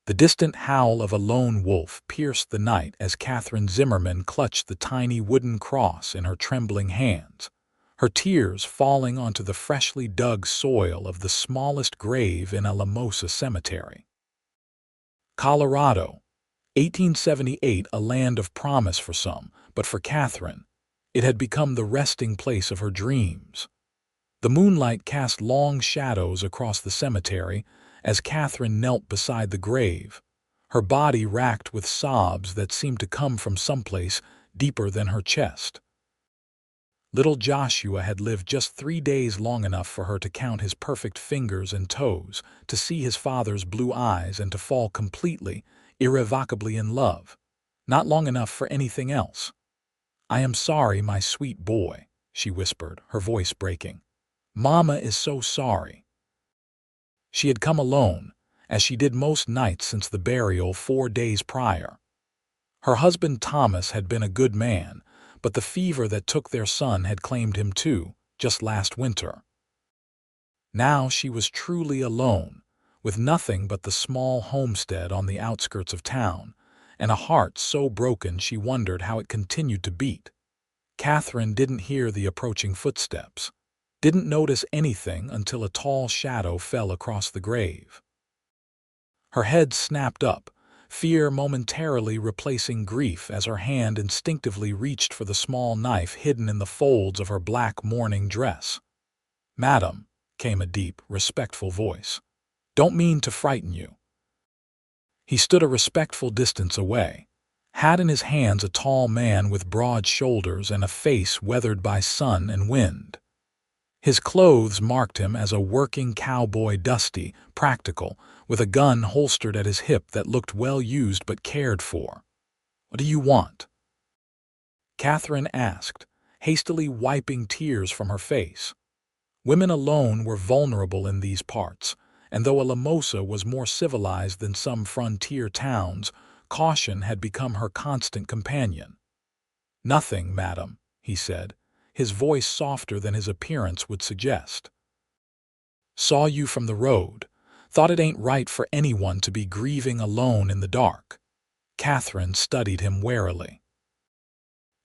The distant howl of a lone wolf pierced the night as Katherine Zimmerman clutched the tiny wooden cross in her trembling hands, her tears falling onto the freshly dug soil of the smallest grave in Alamosa Cemetery. Colorado, 1878, a land of promise for some, but for Katherine, it had become the resting place of her dreams. The moonlight cast long shadows across the cemetery as Katherine knelt beside the grave, her body racked with sobs that seemed to come from someplace deeper than her chest. Little Joshua had lived just 3 days, long enough for her to count his perfect fingers and toes, to see his father's blue eyes, and to fall completely, irrevocably in love. Not long enough for anything else. "I am sorry, my sweet boy," she whispered, her voice breaking. "Mama is so sorry." She had come alone, as she did most nights since the burial 4 days prior. Her husband Thomas had been a good man, but the fever that took their son had claimed him too, just last winter. Now she was truly alone, with nothing but the small homestead on the outskirts of town, and a heart so broken she wondered how it continued to beat. Katherine didn't hear the approaching footsteps, didn't notice anything until a tall shadow fell across the grave. Her head snapped up, fear momentarily replacing grief as her hand instinctively reached for the small knife hidden in the folds of her black mourning dress. "Madam," came a deep, respectful voice. "Don't mean to frighten you." He stood a respectful distance away, had in his hands a tall man with broad shoulders and a face weathered by sun and wind. His clothes marked him as a working cowboy, dusty, practical, with a gun holstered at his hip that looked well used but cared for. "What do you want?" Katherine asked, hastily wiping tears from her face. Women alone were vulnerable in these parts, and though Alamosa was more civilized than some frontier towns, caution had become her constant companion. "Nothing, madam," he said, his voice softer than his appearance would suggest. "Saw you from the road. Thought it ain't right for anyone to be grieving alone in the dark." Katherine studied him warily.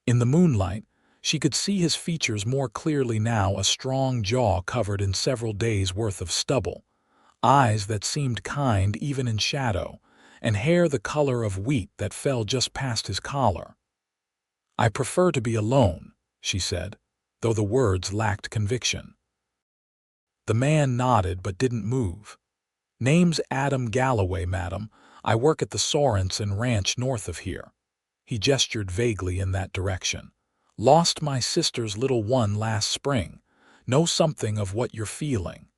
In the moonlight, she could see his features more clearly now, a strong jaw covered in several days' worth of stubble, eyes that seemed kind even in shadow, and hair the color of wheat that fell just past his collar. "I prefer to be alone," she said, though the words lacked conviction. The man nodded but didn't move. "Name's Adam Galloway, madam. I work at the Sorensen Ranch north of here." He gestured vaguely in that direction. "Lost my sister's little one last spring. Know something of what you're feeling."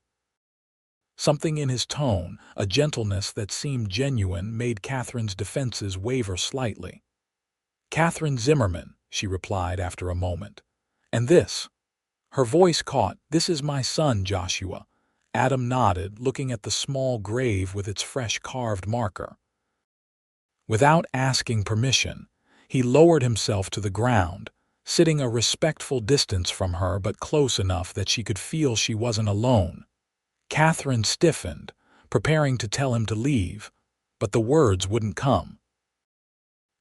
Something in his tone, a gentleness that seemed genuine, made Katherine's defenses waver slightly. "Katherine Zimmerman," she replied after a moment. "And this?" Her voice caught. "This is my son, Joshua." Adam nodded, looking at the small grave with its fresh carved marker. Without asking permission, he lowered himself to the ground, sitting a respectful distance from her but close enough that she could feel she wasn't alone. Katherine stiffened, preparing to tell him to leave, but the words wouldn't come.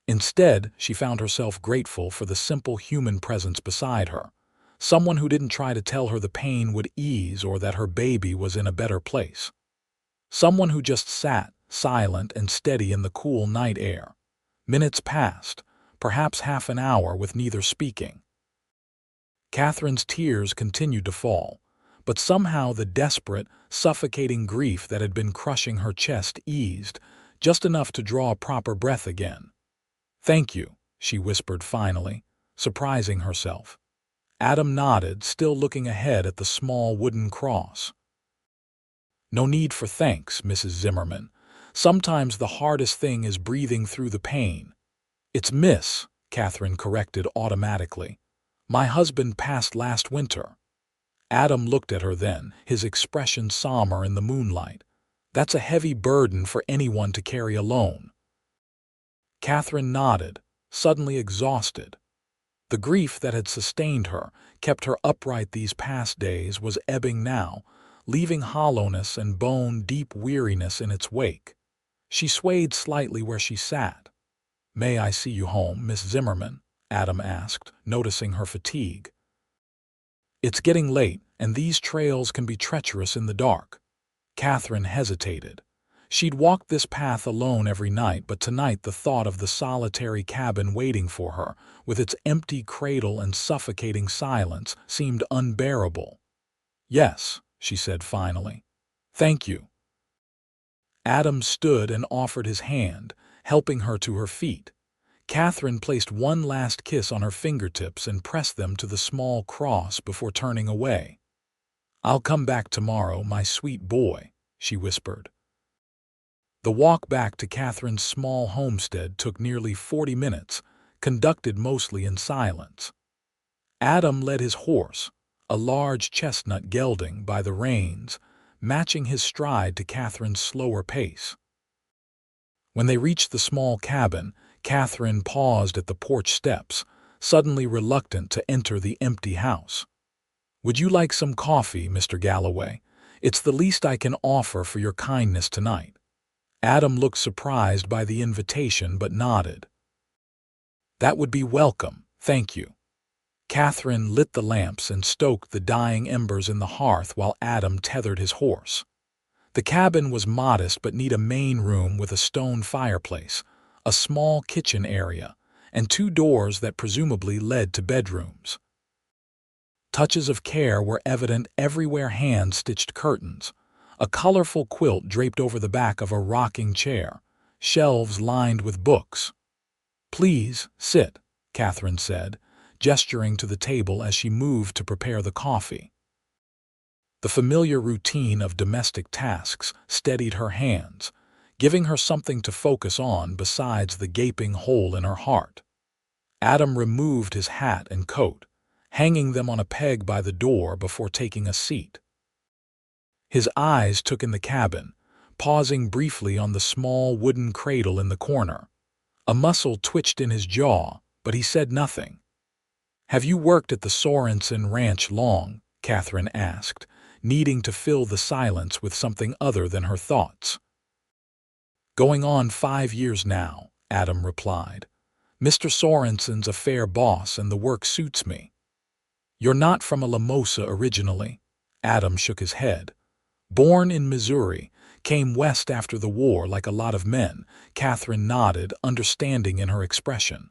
Instead, she found herself grateful for the simple human presence beside her, someone who didn't try to tell her the pain would ease or that her baby was in a better place. Someone who just sat, silent and steady in the cool night air. Minutes passed, perhaps half an hour, with neither speaking. Katherine's tears continued to fall, but somehow the desperate, suffocating grief that had been crushing her chest eased, just enough to draw a proper breath again. "Thank you," she whispered finally, surprising herself. Adam nodded, still looking ahead at the small wooden cross. "No need for thanks, Mrs. Zimmerman. Sometimes the hardest thing is breathing through the pain." "It's Miss," Katherine corrected automatically. "My husband passed last winter." Adam looked at her then, his expression somber in the moonlight. "That's a heavy burden for anyone to carry alone." Katherine nodded, suddenly exhausted. The grief that had sustained her, kept her upright these past days, was ebbing now, leaving hollowness and bone-deep weariness in its wake. She swayed slightly where she sat. "May I see you home, Miss Zimmerman?" Adam asked, noticing her fatigue. "It's getting late, and these trails can be treacherous in the dark." Katherine hesitated. She'd walked this path alone every night, but tonight the thought of the solitary cabin waiting for her, with its empty cradle and suffocating silence, seemed unbearable. "Yes," she said finally. "Thank you." Adam stood and offered his hand, helping her to her feet. Katherine placed one last kiss on her fingertips and pressed them to the small cross before turning away. "I'll come back tomorrow, my sweet boy," she whispered. The walk back to Katherine's small homestead took nearly 40 minutes, conducted mostly in silence. Adam led his horse, a large chestnut gelding, by the reins, matching his stride to Katherine's slower pace. When they reached the small cabin, Katherine paused at the porch steps, suddenly reluctant to enter the empty house. "Would you like some coffee, Mr. Galloway? It's the least I can offer for your kindness tonight." Adam looked surprised by the invitation but nodded. "That would be welcome, thank you." Katherine lit the lamps and stoked the dying embers in the hearth while Adam tethered his horse. The cabin was modest but neat: a main room with a stone fireplace, a small kitchen area, and 2 doors that presumably led to bedrooms. Touches of care were evident everywhere: hand-stitched curtains, a colorful quilt draped over the back of a rocking chair, shelves lined with books. "Please, sit," Katherine said, gesturing to the table as she moved to prepare the coffee. The familiar routine of domestic tasks steadied her hands, giving her something to focus on besides the gaping hole in her heart. Adam removed his hat and coat, hanging them on a peg by the door before taking a seat. His eyes took in the cabin, pausing briefly on the small wooden cradle in the corner. A muscle twitched in his jaw, but he said nothing. "Have you worked at the Sorensen Ranch long?" Katherine asked, needing to fill the silence with something other than her thoughts. "Going on 5 years now," Adam replied. "Mr. Sorensen's a fair boss and the work suits me." "You're not from Alamosa originally?" Adam shook his head. "Born in Missouri, came west after the war like a lot of men." Katherine nodded, understanding in her expression.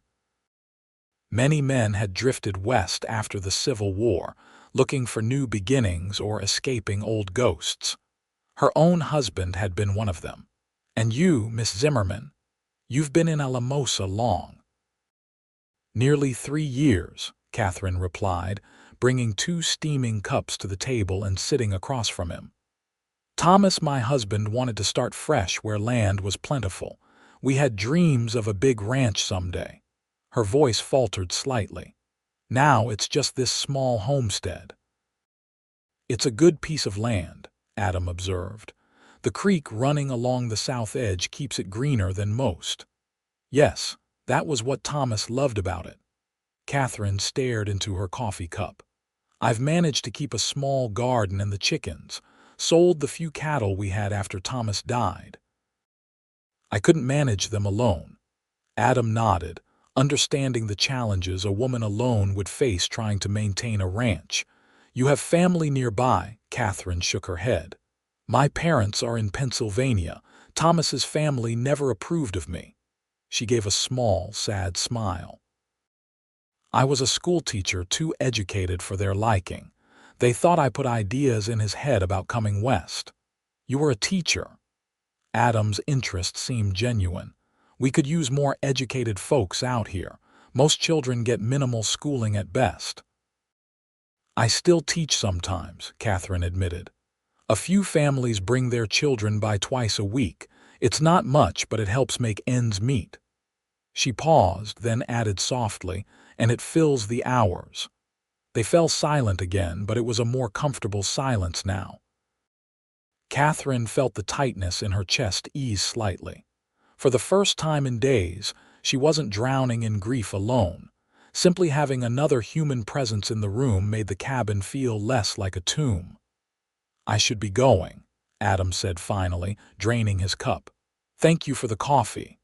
Many men had drifted west after the Civil War, looking for new beginnings or escaping old ghosts. Her own husband had been one of them. "And you, Miss Zimmerman, you've been in Alamosa long?" "Nearly 3 years," Katherine replied, bringing 2 steaming cups to the table and sitting across from him. "Thomas, my husband, wanted to start fresh where land was plentiful. We had dreams of a big ranch someday." Her voice faltered slightly. "Now it's just this small homestead." "It's a good piece of land," Adam observed. "The creek running along the south edge keeps it greener than most." "Yes, that was what Thomas loved about it." Katherine stared into her coffee cup. "I've managed to keep a small garden and the chickens. Sold the few cattle we had after Thomas died." "I couldn't manage them alone." Adam nodded, understanding the challenges a woman alone would face trying to maintain a ranch. "You have family nearby?" Katherine shook her head. "My parents are in Pennsylvania. Thomas's family never approved of me." She gave a small, sad smile. "I was a schoolteacher, too educated for their liking. They thought I put ideas in his head about coming west." "You were a teacher." Adam's interest seemed genuine. "We could use more educated folks out here. Most children get minimal schooling at best." "I still teach sometimes," Katherine admitted. "A few families bring their children by twice a week. It's not much, but it helps make ends meet." She paused, then added softly, "And it fills the hours." They fell silent again, but it was a more comfortable silence now. Katherine felt the tightness in her chest ease slightly. For the first time in days, she wasn't drowning in grief alone. Simply having another human presence in the room made the cabin feel less like a tomb. "I should be going," Adam said finally, draining his cup. Thank you for the coffee."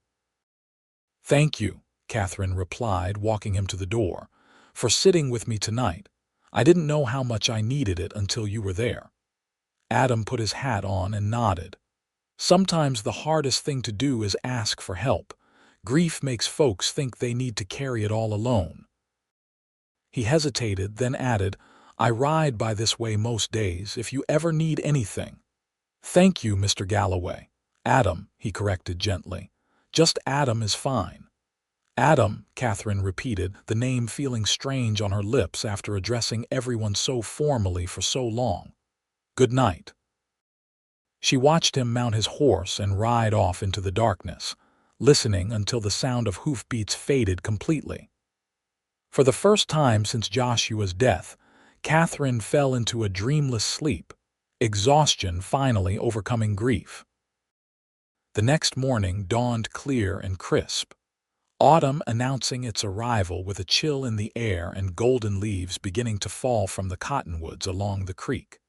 "Thank you," Katherine replied, walking him to the door, "for sitting with me tonight. I didn't know how much I needed it until you were there." Adam put his hat on and nodded. Sometimes the hardest thing to do is ask for help. Grief makes folks think they need to carry it all alone. He hesitated, then added, "I ride by this way most days, if you ever need anything." "Thank you, Mr. Galloway." "Adam," he corrected gently. "Just Adam is fine." "Adam," Katherine repeated, the name feeling strange on her lips after addressing everyone so formally for so long. "Good night." She watched him mount his horse and ride off into the darkness, listening until the sound of hoofbeats faded completely. For the first time since Joshua's death, Katherine fell into a dreamless sleep, exhaustion finally overcoming grief. The next morning dawned clear and crisp, autumn announcing its arrival with a chill in the air and golden leaves beginning to fall from the cottonwoods along the creek.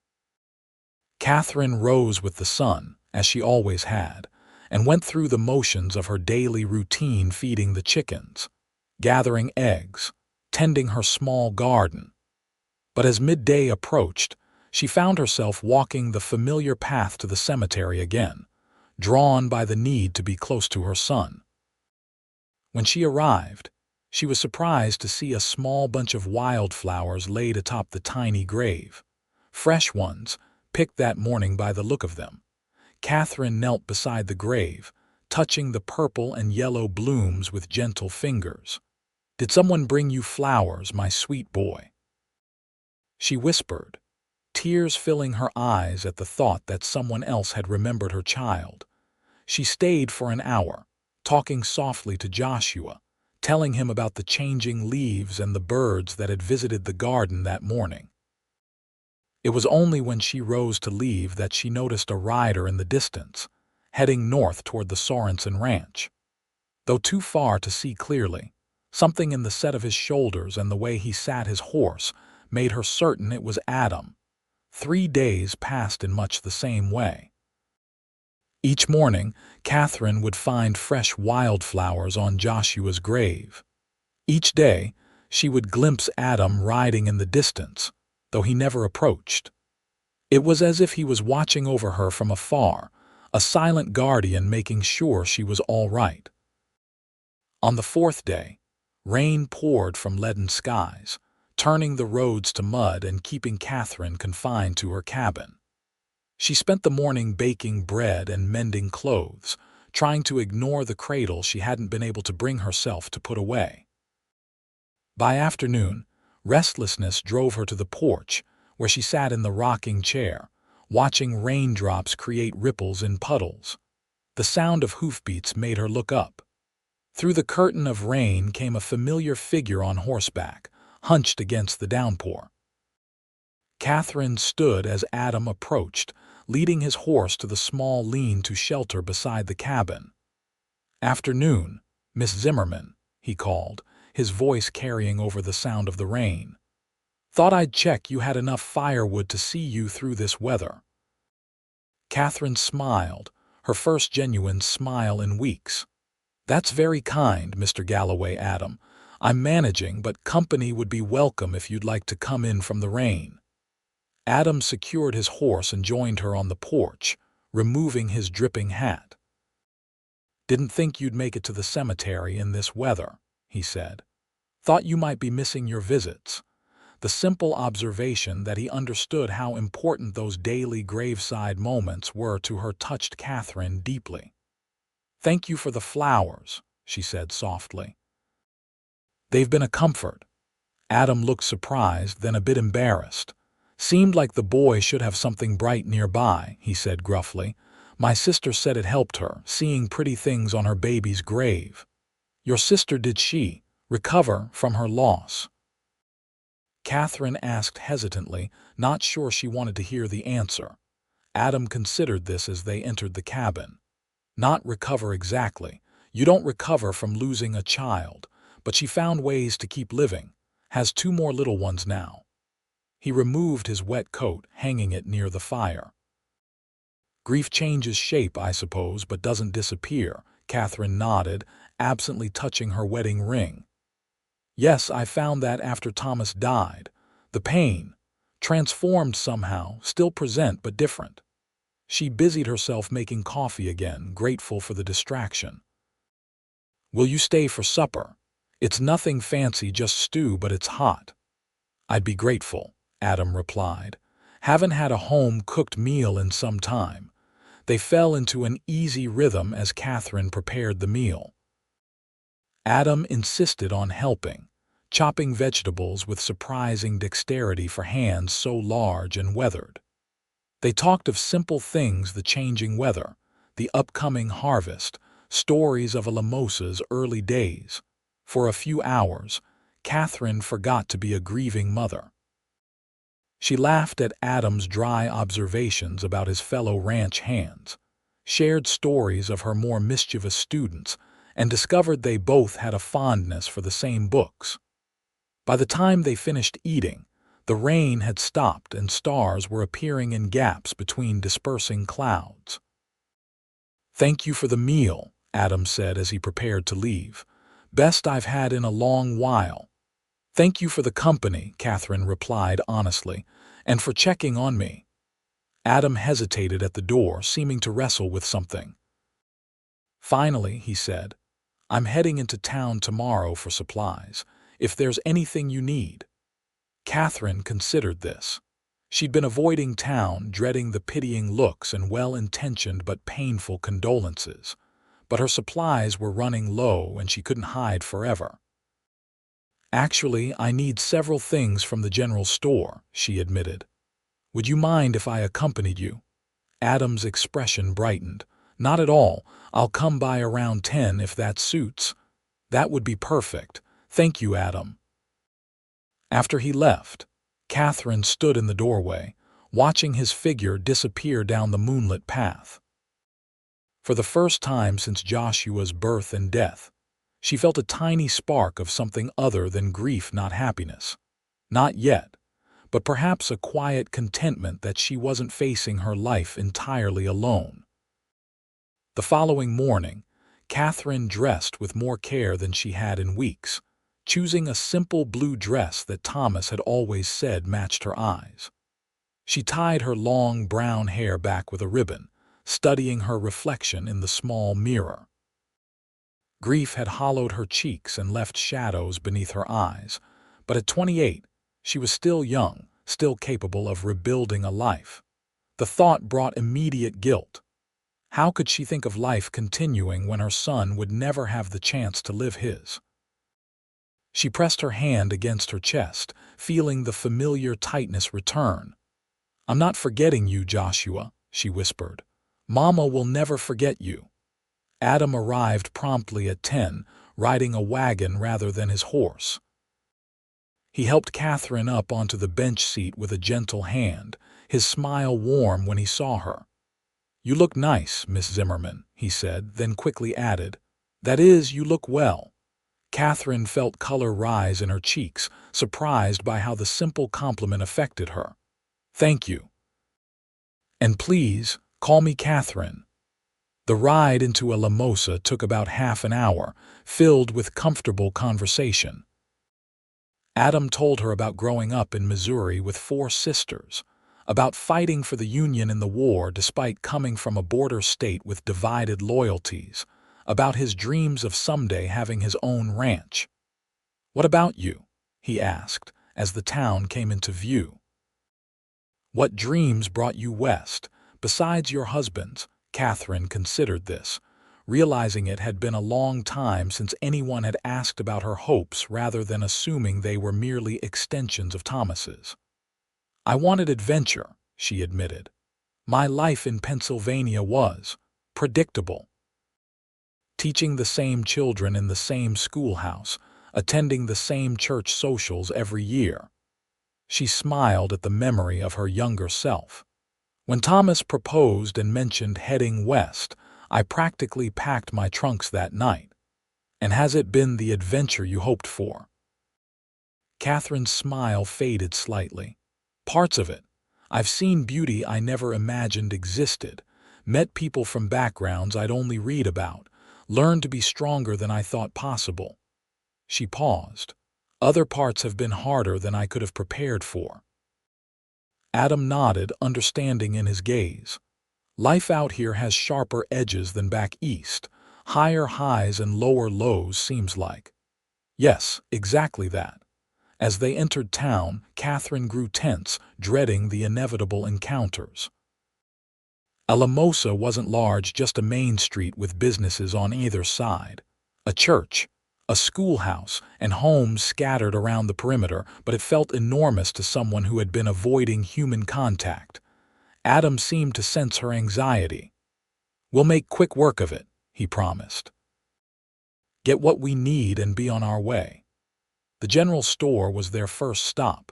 Katherine rose with the sun, as she always had, and went through the motions of her daily routine, feeding the chickens, gathering eggs, tending her small garden. But as midday approached, she found herself walking the familiar path to the cemetery again, drawn by the need to be close to her son. When she arrived, she was surprised to see a small bunch of wildflowers laid atop the tiny grave, fresh ones, picked that morning by the look of them. Katherine knelt beside the grave, touching the purple and yellow blooms with gentle fingers. "Did someone bring you flowers, my sweet boy?" she whispered, tears filling her eyes at the thought that someone else had remembered her child. She stayed for an hour, talking softly to Joshua, telling him about the changing leaves and the birds that had visited the garden that morning. It was only when she rose to leave that she noticed a rider in the distance, heading north toward the Sorensen ranch. Though too far to see clearly, something in the set of his shoulders and the way he sat his horse made her certain it was Adam. 3 days passed in much the same way. Each morning, Katherine would find fresh wildflowers on Joshua's grave. Each day, she would glimpse Adam riding in the distance, though he never approached. It was as if he was watching over her from afar, a silent guardian making sure she was all right. On the 4th day, rain poured from leaden skies, turning the roads to mud and keeping Katherine confined to her cabin. She spent the morning baking bread and mending clothes, trying to ignore the cradle she hadn't been able to bring herself to put away. By afternoon, restlessness drove her to the porch, where she sat in the rocking chair, watching raindrops create ripples in puddles. The sound of hoofbeats made her look up. Through the curtain of rain came a familiar figure on horseback, hunched against the downpour. Katherine stood as Adam approached, leading his horse to the small lean-to shelter beside the cabin. "Afternoon, Miss Zimmerman," he called, his voice carrying over the sound of the rain. "Thought I'd check you had enough firewood to see you through this weather." Katherine smiled, her first genuine smile in weeks. "That's very kind, Mr. Galloway, Adam. I'm managing, but company would be welcome if you'd like to come in from the rain." Adam secured his horse and joined her on the porch, removing his dripping hat. "Didn't think you'd make it to the cemetery in this weather," he said. "Thought you might be missing your visits." The simple observation that he understood how important those daily graveside moments were to her touched Katherine deeply. "Thank you for the flowers," she said softly. "They've been a comfort." Adam looked surprised, then a bit embarrassed. "Seemed like the boy should have something bright nearby," he said gruffly. "My sister said it helped her, seeing pretty things on her baby's grave." "Your sister, did she recover from her loss?" Katherine asked hesitantly, not sure she wanted to hear the answer. Adam considered this as they entered the cabin. "Not recover exactly. You don't recover from losing a child, but she found ways to keep living. Has 2 more little ones now." He removed his wet coat, hanging it near the fire. Grief changes shape, I suppose, but doesn't disappear, Katherine nodded, absently touching her wedding ring. Yes, I found that after Thomas died. The pain, transformed somehow, still present but different. She busied herself making coffee again, grateful for the distraction. Will you stay for supper? It's nothing fancy, just stew, but it's hot. I'd be grateful, Adam replied. Haven't had a home-cooked meal in some time. They fell into an easy rhythm as Katherine prepared the meal. Adam insisted on helping, chopping vegetables with surprising dexterity for hands so large and weathered. They talked of simple things: the changing weather, the upcoming harvest, stories of a Lamosa's early days. For a few hours, Katherine forgot to be a grieving mother. She laughed at Adam's dry observations about his fellow ranch hands, shared stories of her more mischievous students, and discovered they both had a fondness for the same books. By the time they finished eating, the rain had stopped and stars were appearing in gaps between dispersing clouds. "Thank you for the meal," Adam said as he prepared to leave. "Best I've had in a long while." "Thank you for the company," Katherine replied honestly, "and for checking on me." Adam hesitated at the door, seeming to wrestle with something. Finally, he said, "I'm heading into town tomorrow for supplies, if there's anything you need." Katherine considered this. She'd been avoiding town, dreading the pitying looks and well-intentioned but painful condolences. But her supplies were running low and she couldn't hide forever. "Actually, I need several things from the general store," she admitted. "Would you mind if I accompanied you?" Adam's expression brightened. "Not at all. I'll come by around 10 if that suits." "That would be perfect. Thank you, Adam." After he left, Katherine stood in the doorway, watching his figure disappear down the moonlit path. For the first time since Joshua's birth and death, she felt a tiny spark of something other than grief, not happiness. Not yet, but perhaps a quiet contentment that she wasn't facing her life entirely alone. The following morning, Katherine dressed with more care than she had in weeks, choosing a simple blue dress that Thomas had always said matched her eyes. She tied her long brown hair back with a ribbon, studying her reflection in the small mirror. Grief had hollowed her cheeks and left shadows beneath her eyes, but at 28, she was still young, still capable of rebuilding a life. The thought brought immediate guilt. How could she think of life continuing when her son would never have the chance to live his? She pressed her hand against her chest, feeling the familiar tightness return. "I'm not forgetting you, Joshua," she whispered. "Mama will never forget you." Adam arrived promptly at 10, riding a wagon rather than his horse. He helped Katherine up onto the bench seat with a gentle hand, his smile warm when he saw her. "You look nice, Miss Zimmerman," he said, then quickly added, "That is, you look well." Katherine felt color rise in her cheeks, surprised by how the simple compliment affected her. "Thank you. And please, call me Katherine." The ride into a Lamosa took about half an hour, filled with comfortable conversation. Adam told her about growing up in Missouri with 4 sisters, about fighting for the Union in the war despite coming from a border state with divided loyalties, about his dreams of someday having his own ranch. "What about you?" he asked, as the town came into view. "What dreams brought you west, besides your husband's?" Katherine considered this, realizing it had been a long time since anyone had asked about her hopes rather than assuming they were merely extensions of Thomas's. "I wanted adventure," she admitted. "My life in Pennsylvania was predictable. Teaching the same children in the same schoolhouse, attending the same church socials every year." She smiled at the memory of her younger self. "When Thomas proposed and mentioned heading west, I practically packed my trunks that night. And has it been the adventure you hoped for?" Katherine's smile faded slightly. "Parts of it. I've seen beauty I never imagined existed, Met people from backgrounds I'd only read about. Learned to be stronger than I thought possible. She paused. Other parts have been harder than I could have prepared for. Adam nodded, understanding in his gaze. Life out here has sharper edges than back east. Higher highs and lower lows, seems like. Yes, exactly that. As they entered town, Katherine grew tense, dreading the inevitable encounters. Alamosa wasn't large, just a main street with businesses on either side. A church, a schoolhouse, and homes scattered around the perimeter, but it felt enormous to someone who had been avoiding human contact. Adam seemed to sense her anxiety. "We'll make quick work of it," he promised. "Get what we need and be on our way." The general store was their first stop.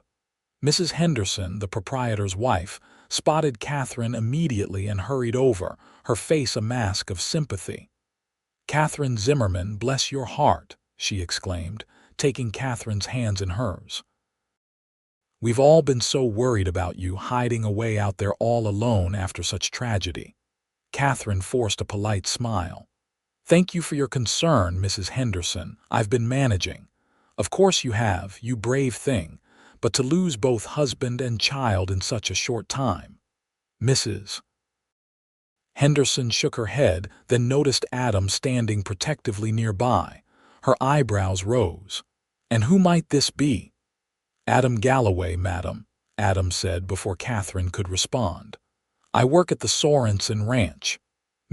Mrs. Henderson, the proprietor's wife, spotted Katherine immediately and hurried over, her face a mask of sympathy. "Katherine Zimmerman, bless your heart," she exclaimed, taking Katherine's hands in hers. "We've all been so worried about you hiding away out there all alone after such tragedy." Katherine forced a polite smile. "Thank you for your concern, Mrs. Henderson. I've been managing." "Of course you have, you brave thing, but to lose both husband and child in such a short time." Mrs. Henderson shook her head, then noticed Adam standing protectively nearby. Her eyebrows rose. "And who might this be?" "Adam Galloway, madam," Adam said before Katherine could respond. "I work at the Sorensen Ranch."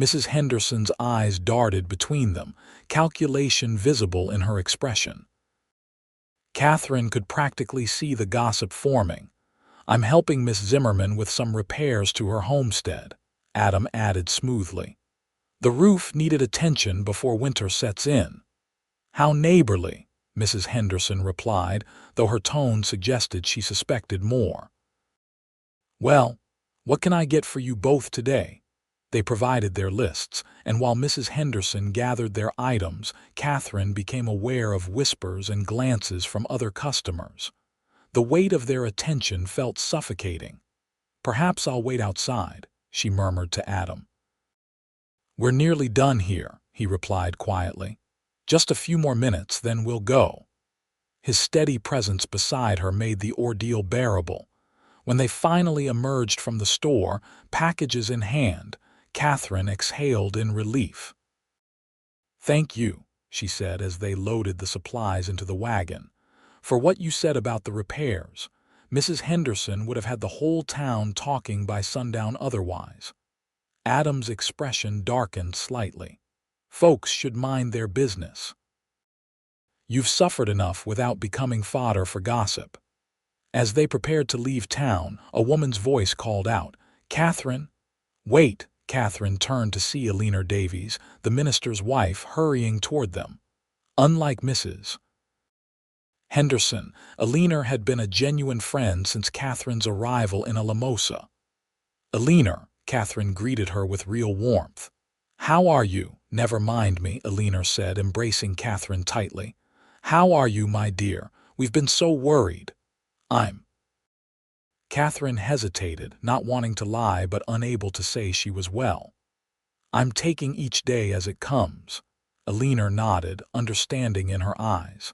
Mrs. Henderson's eyes darted between them, calculation visible in her expression. Katherine could practically see the gossip forming. "I'm helping Miss Zimmerman with some repairs to her homestead," Adam added smoothly. "The roof needed attention before winter sets in." "How neighborly," Mrs. Henderson replied, though her tone suggested she suspected more. "Well, what can I get for you both today?" They provided their lists, and while Mrs. Henderson gathered their items, Katherine became aware of whispers and glances from other customers. The weight of their attention felt suffocating. "Perhaps I'll wait outside," she murmured to Adam. "We're nearly done here," he replied quietly. "Just a few more minutes, then we'll go." His steady presence beside her made the ordeal bearable. When they finally emerged from the store, packages in hand, Katherine exhaled in relief. "Thank you," she said as they loaded the supplies into the wagon. "For what you said about the repairs. Mrs. Henderson would have had the whole town talking by sundown otherwise." Adam's expression darkened slightly. "Folks should mind their business. You've suffered enough without becoming fodder for gossip." As they prepared to leave town, a woman's voice called out, "Katherine!" "Wait!" Katherine turned to see Eleanor Davies, the minister's wife, hurrying toward them. Unlike Mrs. Henderson, Eleanor had been a genuine friend since Katherine's arrival in Alamosa. "Eleanor," Katherine greeted her with real warmth. "How are you?" "Never mind me," Eleanor said, embracing Katherine tightly. "How are you, my dear? We've been so worried." Katherine hesitated, not wanting to lie but unable to say she was well. "I'm taking each day as it comes." Eleanor nodded, understanding in her eyes.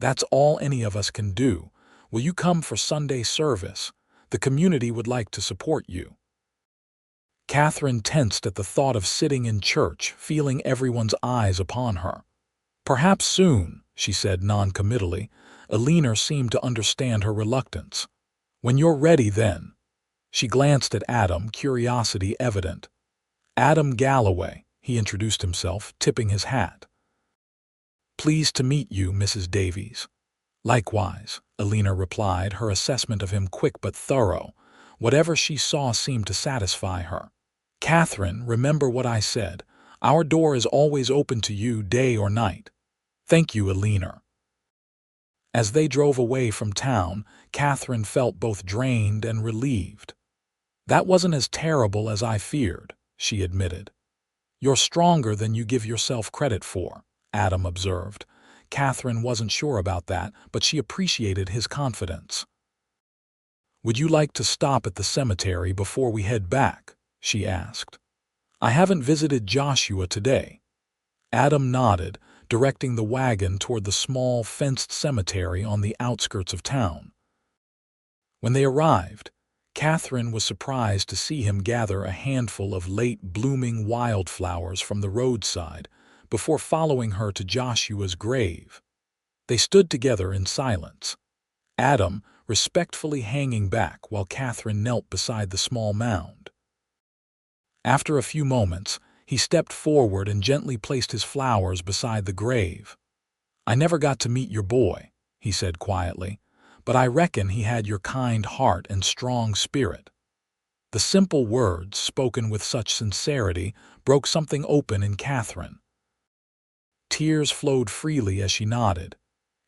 "That's all any of us can do. Will you come for Sunday service? The community would like to support you." Katherine tensed at the thought of sitting in church, feeling everyone's eyes upon her. "Perhaps soon," she said non-committally. Eleanor seemed to understand her reluctance. "When you're ready, then." She glanced at Adam, curiosity evident. "Adam Galloway," he introduced himself, tipping his hat. "Pleased to meet you, Mrs. Davies." "Likewise," Eleanor replied, her assessment of him quick but thorough. Whatever she saw seemed to satisfy her. "Katherine, remember what I said. Our door is always open to you, day or night." "Thank you, Eleanor." As they drove away from town, Katherine felt both drained and relieved. "That wasn't as terrible as I feared," she admitted. "You're stronger than you give yourself credit for," Adam observed. Katherine wasn't sure about that, but she appreciated his confidence. "Would you like to stop at the cemetery before we head back?" she asked. I haven't visited Joshua today. Adam nodded, directing the wagon toward the small, fenced cemetery on the outskirts of town. When they arrived, Katherine was surprised to see him gather a handful of late-blooming wildflowers from the roadside before following her to Joshua's grave. They stood together in silence, Adam respectfully hanging back while Katherine knelt beside the small mound. After a few moments, he stepped forward and gently placed his flowers beside the grave. "I never got to meet your boy," he said quietly, "but I reckon he had your kind heart and strong spirit." The simple words, spoken with such sincerity, broke something open in Katherine. Tears flowed freely as she nodded.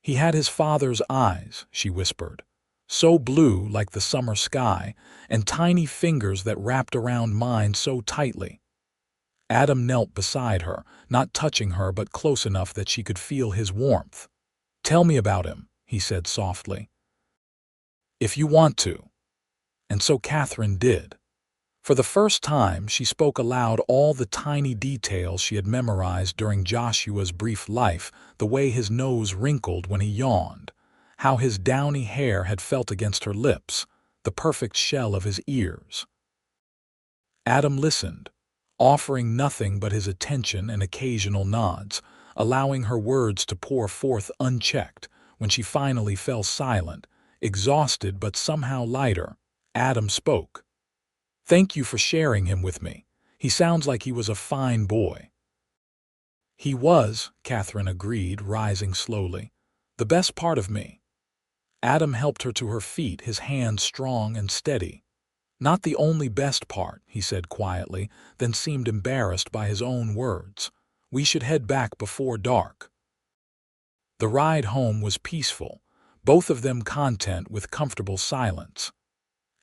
"He had his father's eyes," she whispered, "so blue like the summer sky, and tiny fingers that wrapped around mine so tightly." Adam knelt beside her, not touching her but close enough that she could feel his warmth. "Tell me about him," he said softly, "if you want to." And so Katherine did. For the first time, she spoke aloud all the tiny details she had memorized during Joshua's brief life, the way his nose wrinkled when he yawned, how his downy hair had felt against her lips, the perfect shell of his ears. Adam listened, offering nothing but his attention and occasional nods, allowing her words to pour forth unchecked. When she finally fell silent, exhausted but somehow lighter, Adam spoke. "Thank you for sharing him with me. He sounds like he was a fine boy." "He was," Katherine agreed, rising slowly. "The best part of me." Adam helped her to her feet, his hands strong and steady. "Not the only best part," he said quietly, then seemed embarrassed by his own words. "We should head back before dark." The ride home was peaceful, both of them content with comfortable silence.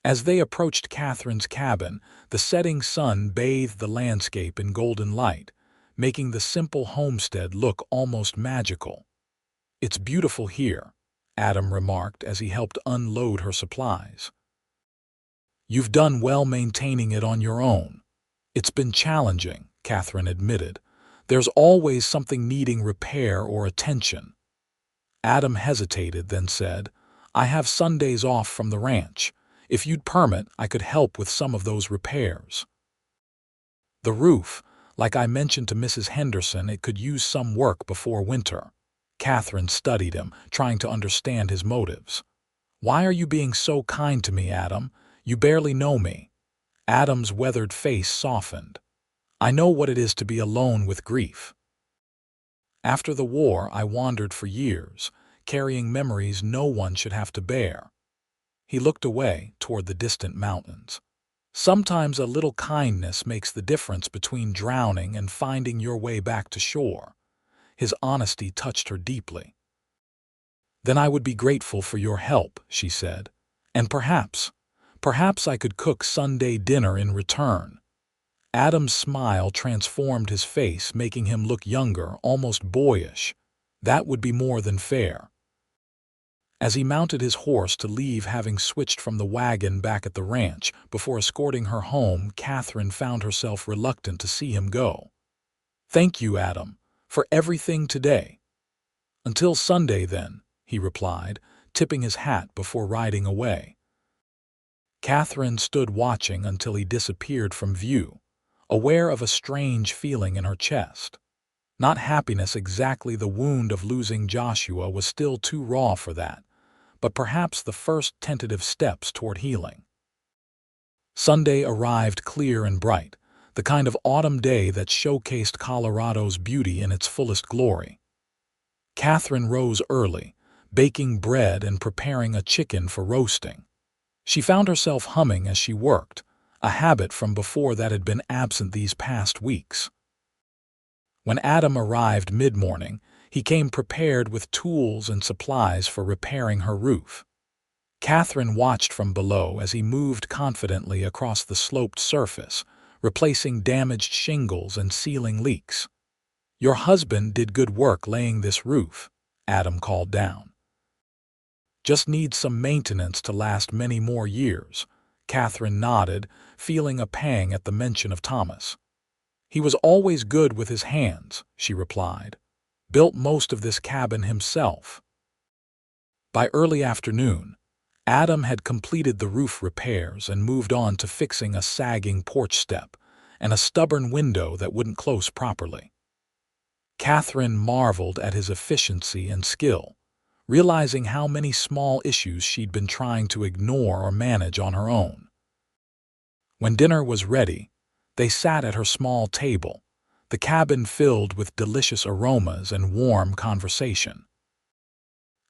As they approached Katherine's cabin, the setting sun bathed the landscape in golden light, making the simple homestead look almost magical. "It's beautiful here," Adam remarked as he helped unload her supplies. "You've done well maintaining it on your own." "It's been challenging," Katherine admitted. "There's always something needing repair or attention." Adam hesitated, then said, "I have Sundays off from the ranch. If you'd permit, I could help with some of those repairs." "The roof, like I mentioned to Mrs. Henderson, it could use some work before winter." Katherine studied him, trying to understand his motives. "Why are you being so kind to me, Adam? You barely know me." Adam's weathered face softened. "I know what it is to be alone with grief. After the war, I wandered for years, carrying memories no one should have to bear." He looked away toward the distant mountains. "Sometimes a little kindness makes the difference between drowning and finding your way back to shore." His honesty touched her deeply. "Then I would be grateful for your help," she said. "And perhaps I could cook Sunday dinner in return." Adam's smile transformed his face, making him look younger, almost boyish. "That would be more than fair." As he mounted his horse to leave, having switched from the wagon back at the ranch, before escorting her home, Katherine found herself reluctant to see him go. "Thank you, Adam, for everything today." "Until Sunday, then," he replied, tipping his hat before riding away. Katherine stood watching until he disappeared from view, aware of a strange feeling in her chest. Not happiness exactly, the wound of losing Joshua was still too raw for that, but perhaps the first tentative steps toward healing. Sunday arrived clear and bright, the kind of autumn day that showcased Colorado's beauty in its fullest glory. Katherine rose early, baking bread and preparing a chicken for roasting. She found herself humming as she worked, a habit from before that had been absent these past weeks. When Adam arrived mid-morning, he came prepared with tools and supplies for repairing her roof. Katherine watched from below as he moved confidently across the sloped surface, replacing damaged shingles and sealing leaks. "Your husband did good work laying this roof," Adam called down. "Just needs some maintenance to last many more years," Katherine nodded, feeling a pang at the mention of Thomas. "He was always good with his hands," she replied. "Built most of this cabin himself." By early afternoon, Adam had completed the roof repairs and moved on to fixing a sagging porch step and a stubborn window that wouldn't close properly. Katherine marveled at his efficiency and skill, realizing how many small issues she'd been trying to ignore or manage on her own. When dinner was ready, they sat at her small table, the cabin filled with delicious aromas and warm conversation.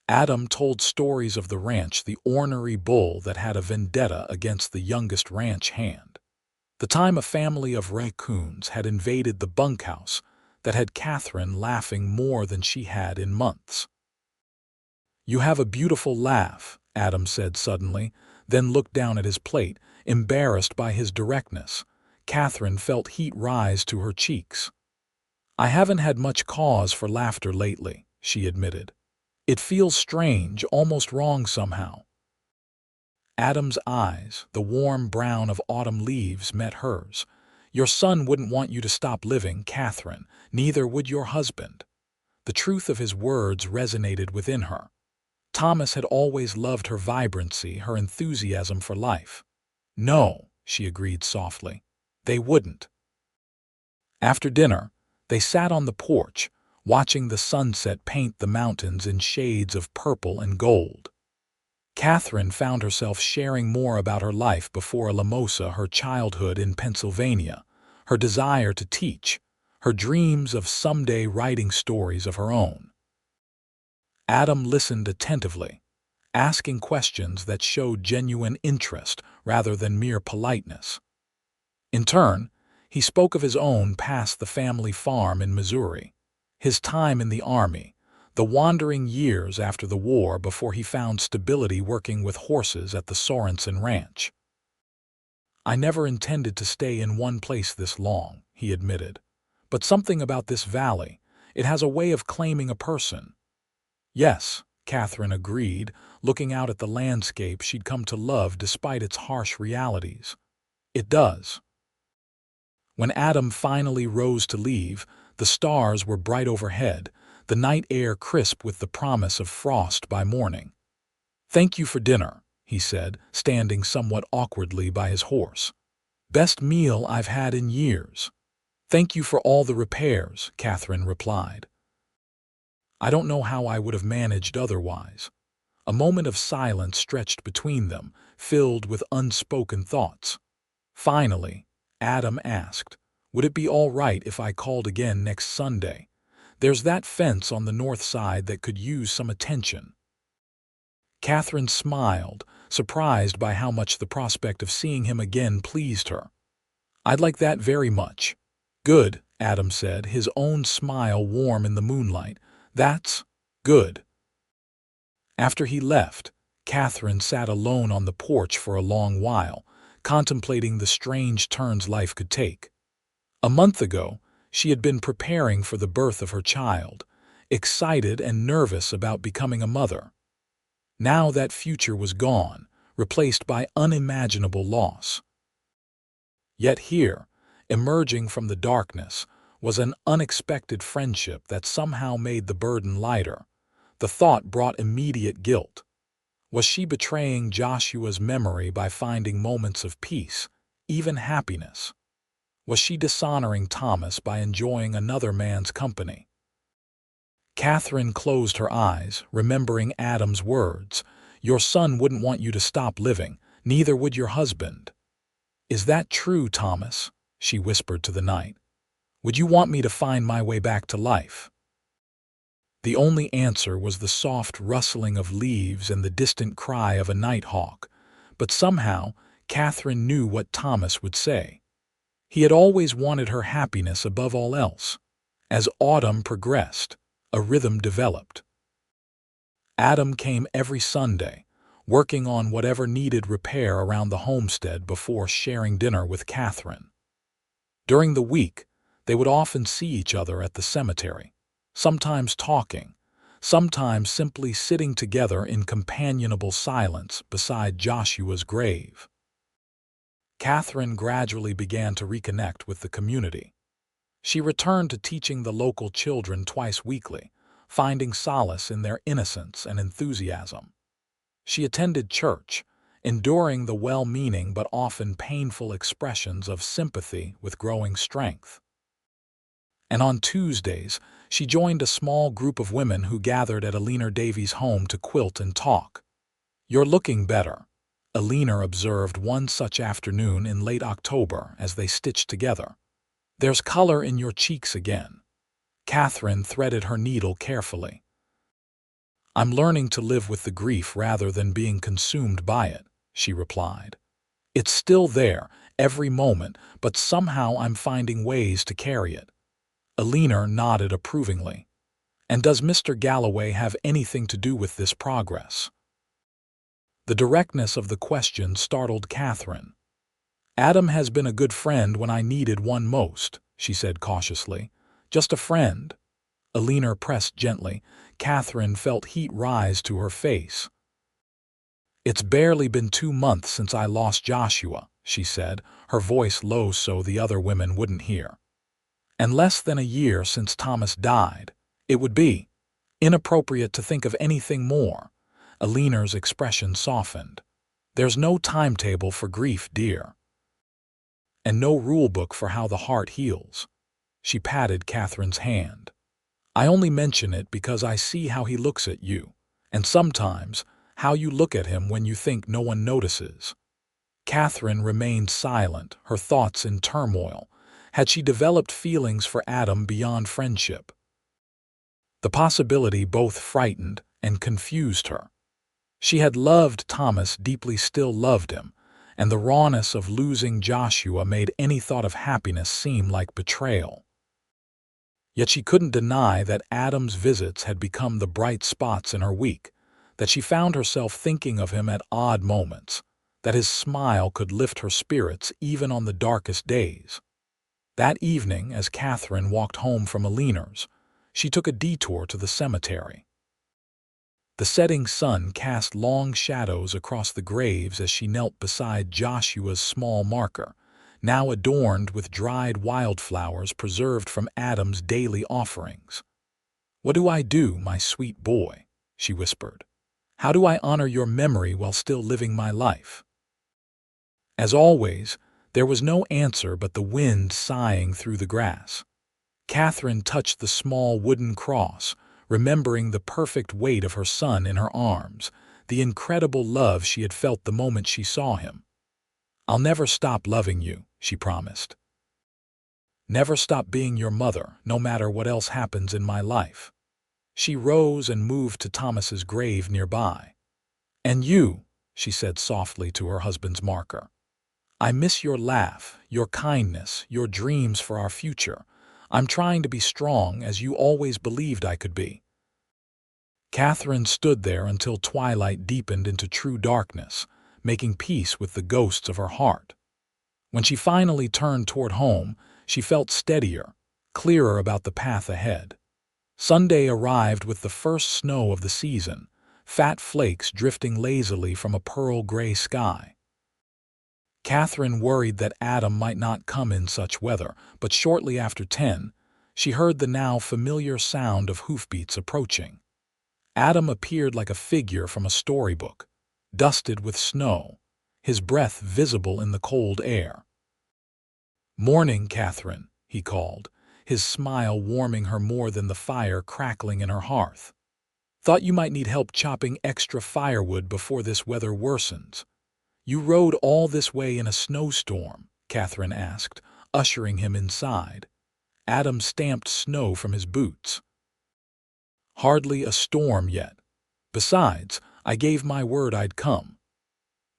Adam told stories of the ranch, the ornery bull that had a vendetta against the youngest ranch hand. The time a family of raccoons had invaded the bunkhouse that had Katherine laughing more than she had in months. "You have a beautiful laugh," Adam said suddenly, then looked down at his plate, embarrassed by his directness. Katherine felt heat rise to her cheeks. "I haven't had much cause for laughter lately," she admitted. "It feels strange, almost wrong somehow." Adam's eyes, the warm brown of autumn leaves, met hers. "Your son wouldn't want you to stop living, Katherine. Neither would your husband." The truth of his words resonated within her. Thomas had always loved her vibrancy, her enthusiasm for life. "No," she agreed softly. "They wouldn't." After dinner, they sat on the porch, watching the sunset paint the mountains in shades of purple and gold. Katherine found herself sharing more about her life before Alamosa, her childhood in Pennsylvania, her desire to teach, her dreams of someday writing stories of her own. Adam listened attentively, asking questions that showed genuine interest rather than mere politeness. In turn, he spoke of his own past, the family farm in Missouri, his time in the Army, the wandering years after the war before he found stability working with horses at the Sorensen Ranch. "I never intended to stay in one place this long," he admitted. "But something about this valley, it has a way of claiming a person." "Yes," Katherine agreed, looking out at the landscape she'd come to love despite its harsh realities. "It does." When Adam finally rose to leave, the stars were bright overhead, the night air crisp with the promise of frost by morning. "Thank you for dinner," he said, standing somewhat awkwardly by his horse. "Best meal I've had in years." "Thank you for all the repairs," Katherine replied. "I don't know how I would have managed otherwise." A moment of silence stretched between them, filled with unspoken thoughts. Finally, Adam asked, "Would it be all right if I called again next Sunday? There's that fence on the north side that could use some attention." Katherine smiled, surprised by how much the prospect of seeing him again pleased her. "I'd like that very much." "Good," Adam said, his own smile warm in the moonlight. "That's good." After he left, Katherine sat alone on the porch for a long while, contemplating the strange turns life could take. A month ago, she had been preparing for the birth of her child, excited and nervous about becoming a mother. Now that future was gone, replaced by unimaginable loss. Yet here, emerging from the darkness, was an unexpected friendship that somehow made the burden lighter. The thought brought immediate guilt. Was she betraying Joshua's memory by finding moments of peace, even happiness? Was she dishonoring Thomas by enjoying another man's company? Katherine closed her eyes, remembering Adam's words, "Your son wouldn't want you to stop living, neither would your husband." "Is that true, Thomas?" she whispered to the night. "Would you want me to find my way back to life?" The only answer was the soft rustling of leaves and the distant cry of a nighthawk, but somehow Katherine knew what Thomas would say. He had always wanted her happiness above all else. As autumn progressed, a rhythm developed. Adam came every Sunday, working on whatever needed repair around the homestead before sharing dinner with Katherine. During the week, they would often see each other at the cemetery, sometimes talking, sometimes simply sitting together in companionable silence beside Joshua's grave. Katherine gradually began to reconnect with the community. She returned to teaching the local children twice weekly, finding solace in their innocence and enthusiasm. She attended church, enduring the well-meaning but often painful expressions of sympathy with growing strength. And on Tuesdays, she joined a small group of women who gathered at Alina Davies' home to quilt and talk. "You're looking better," Alina observed one such afternoon in late October as they stitched together. "There's color in your cheeks again." Katherine threaded her needle carefully. "I'm learning to live with the grief rather than being consumed by it," she replied. "It's still there, every moment, but somehow I'm finding ways to carry it." Alina nodded approvingly. "And does Mr. Galloway have anything to do with this progress?" The directness of the question startled Katherine. "Adam has been a good friend when I needed one most," she said cautiously. "Just a friend." Alina pressed gently. Katherine felt heat rise to her face. "It's barely been 2 months since I lost Joshua," she said, her voice low so the other women wouldn't hear. "And less than a year since Thomas died. It would be inappropriate to think of anything more." Alina's expression softened. "There's no timetable for grief, dear. And no rulebook for how the heart heals." She patted Katherine's hand. "I only mention it because I see how he looks at you, and sometimes how you look at him when you think no one notices." Katherine remained silent, her thoughts in turmoil. Had she developed feelings for Adam beyond friendship? The possibility both frightened and confused her. She had loved Thomas deeply, still loved him, and the rawness of losing Joshua made any thought of happiness seem like betrayal. Yet she couldn't deny that Adam's visits had become the bright spots in her week, that she found herself thinking of him at odd moments, that his smile could lift her spirits even on the darkest days. That evening, as Katherine walked home from Alina's, she took a detour to the cemetery. The setting sun cast long shadows across the graves as she knelt beside Joshua's small marker, now adorned with dried wildflowers preserved from Adam's daily offerings. "What do I do, my sweet boy?" she whispered. "How do I honor your memory while still living my life?" As always, there was no answer but the wind sighing through the grass. Katherine touched the small wooden cross, remembering the perfect weight of her son in her arms, the incredible love she had felt the moment she saw him. "I'll never stop loving you," she promised. "Never stop being your mother, no matter what else happens in my life." She rose and moved to Thomas's grave nearby. "And you," she said softly to her husband's marker. "I miss your laugh, your kindness, your dreams for our future. I'm trying to be strong as you always believed I could be." Katherine stood there until twilight deepened into true darkness, making peace with the ghosts of her heart. When she finally turned toward home, she felt steadier, clearer about the path ahead. Sunday arrived with the first snow of the season, fat flakes drifting lazily from a pearl-gray sky. Katherine worried that Adam might not come in such weather, but shortly after 10, she heard the now familiar sound of hoofbeats approaching. Adam appeared like a figure from a storybook, dusted with snow, his breath visible in the cold air. "Morning, Katherine," he called, his smile warming her more than the fire crackling in her hearth. "Thought you might need help chopping extra firewood before this weather worsens." "You rode all this way in a snowstorm?" Katherine asked, ushering him inside. Adam stamped snow from his boots. "Hardly a storm yet. Besides, I gave my word I'd come."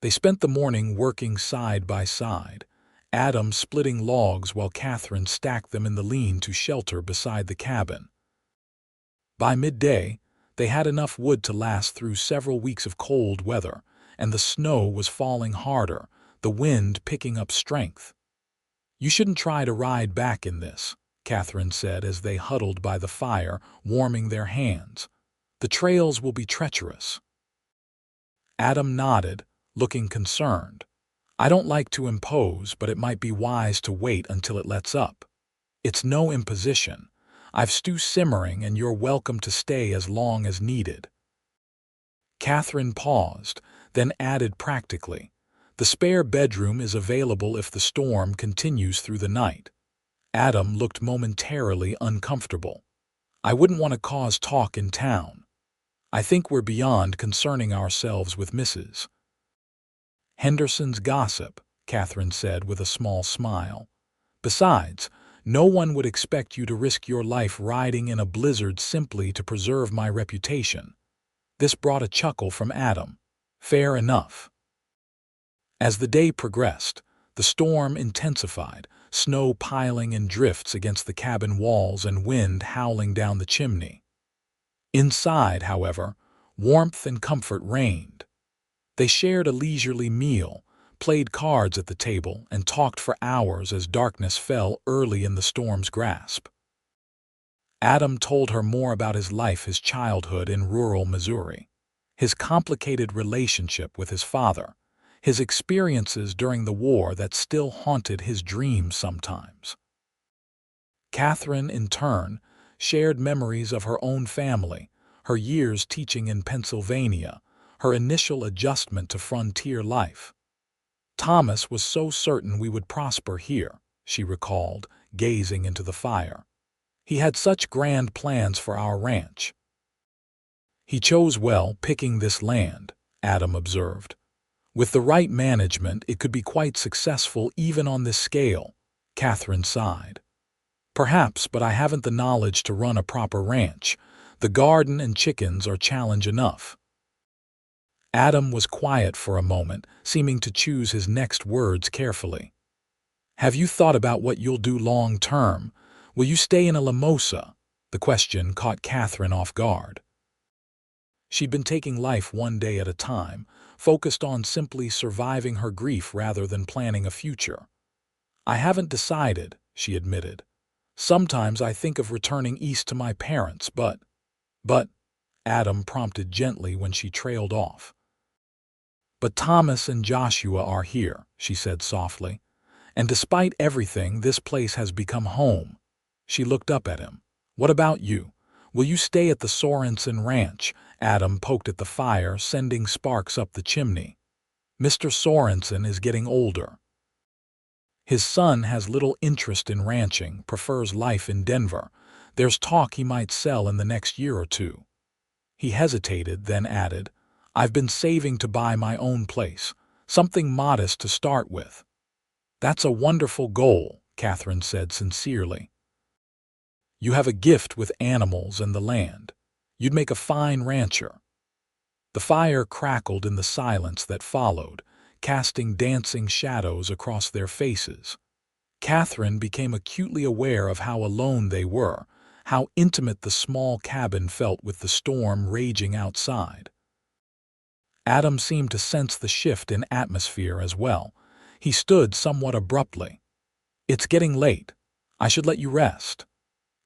They spent the morning working side by side, Adam splitting logs while Katherine stacked them in the lean-to shelter beside the cabin. By midday, they had enough wood to last through several weeks of cold weather, and the snow was falling harder, the wind picking up strength. "You shouldn't try to ride back in this," Katherine said as they huddled by the fire, warming their hands. "The trails will be treacherous." Adam nodded, looking concerned. "I don't like to impose, but it might be wise to wait until it lets up." It's no imposition. I've stew simmering and you're welcome to stay as long as needed." Katherine paused, then added practically, "The spare bedroom is available if the storm continues through the night." Adam looked momentarily uncomfortable. "I wouldn't want to cause talk in town. I think we're beyond concerning ourselves with Mrs. Henderson's gossip," Katherine said with a small smile. "Besides, no one would expect you to risk your life riding in a blizzard simply to preserve my reputation." This brought a chuckle from Adam. "Fair enough." As the day progressed, the storm intensified, snow piling in drifts against the cabin walls and wind howling down the chimney. Inside, however, warmth and comfort reigned. They shared a leisurely meal, played cards at the table, and talked for hours as darkness fell early in the storm's grasp. Adam told her more about his life, his childhood in rural Missouri, his complicated relationship with his father, his experiences during the war that still haunted his dreams sometimes. Katherine, in turn, shared memories of her own family, her years teaching in Pennsylvania, her initial adjustment to frontier life. "Thomas was so certain we would prosper here," she recalled, gazing into the fire. "He had such grand plans for our ranch." "He chose well picking this land," Adam observed. "With the right management, it could be quite successful even on this scale." Katherine sighed. "Perhaps, but I haven't the knowledge to run a proper ranch. The garden and chickens are challenge enough." Adam was quiet for a moment, seeming to choose his next words carefully. "Have you thought about what you'll do long term? Will you stay in a limosa?" The question caught Katherine off guard. She'd been taking life one day at a time, focused on simply surviving her grief rather than planning a future. "I haven't decided," she admitted. "Sometimes I think of returning east to my parents, but, Adam prompted gently when she trailed off. "But Thomas and Joshua are here," she said softly. "And despite everything, this place has become home." She looked up at him. "What about you? Will you stay at the Sorensen Ranch?" Adam poked at the fire, sending sparks up the chimney. "Mr. Sorensen is getting older. His son has little interest in ranching, prefers life in Denver. There's talk he might sell in the next year or two." He hesitated, then added, "I've been saving to buy my own place, something modest to start with." "That's a wonderful goal," Katherine said sincerely. "You have a gift with animals and the land. You'd make a fine rancher." The fire crackled in the silence that followed, casting dancing shadows across their faces. Katherine became acutely aware of how alone they were, how intimate the small cabin felt with the storm raging outside. Adam seemed to sense the shift in atmosphere as well. He stood somewhat abruptly. "It's getting late. I should let you rest."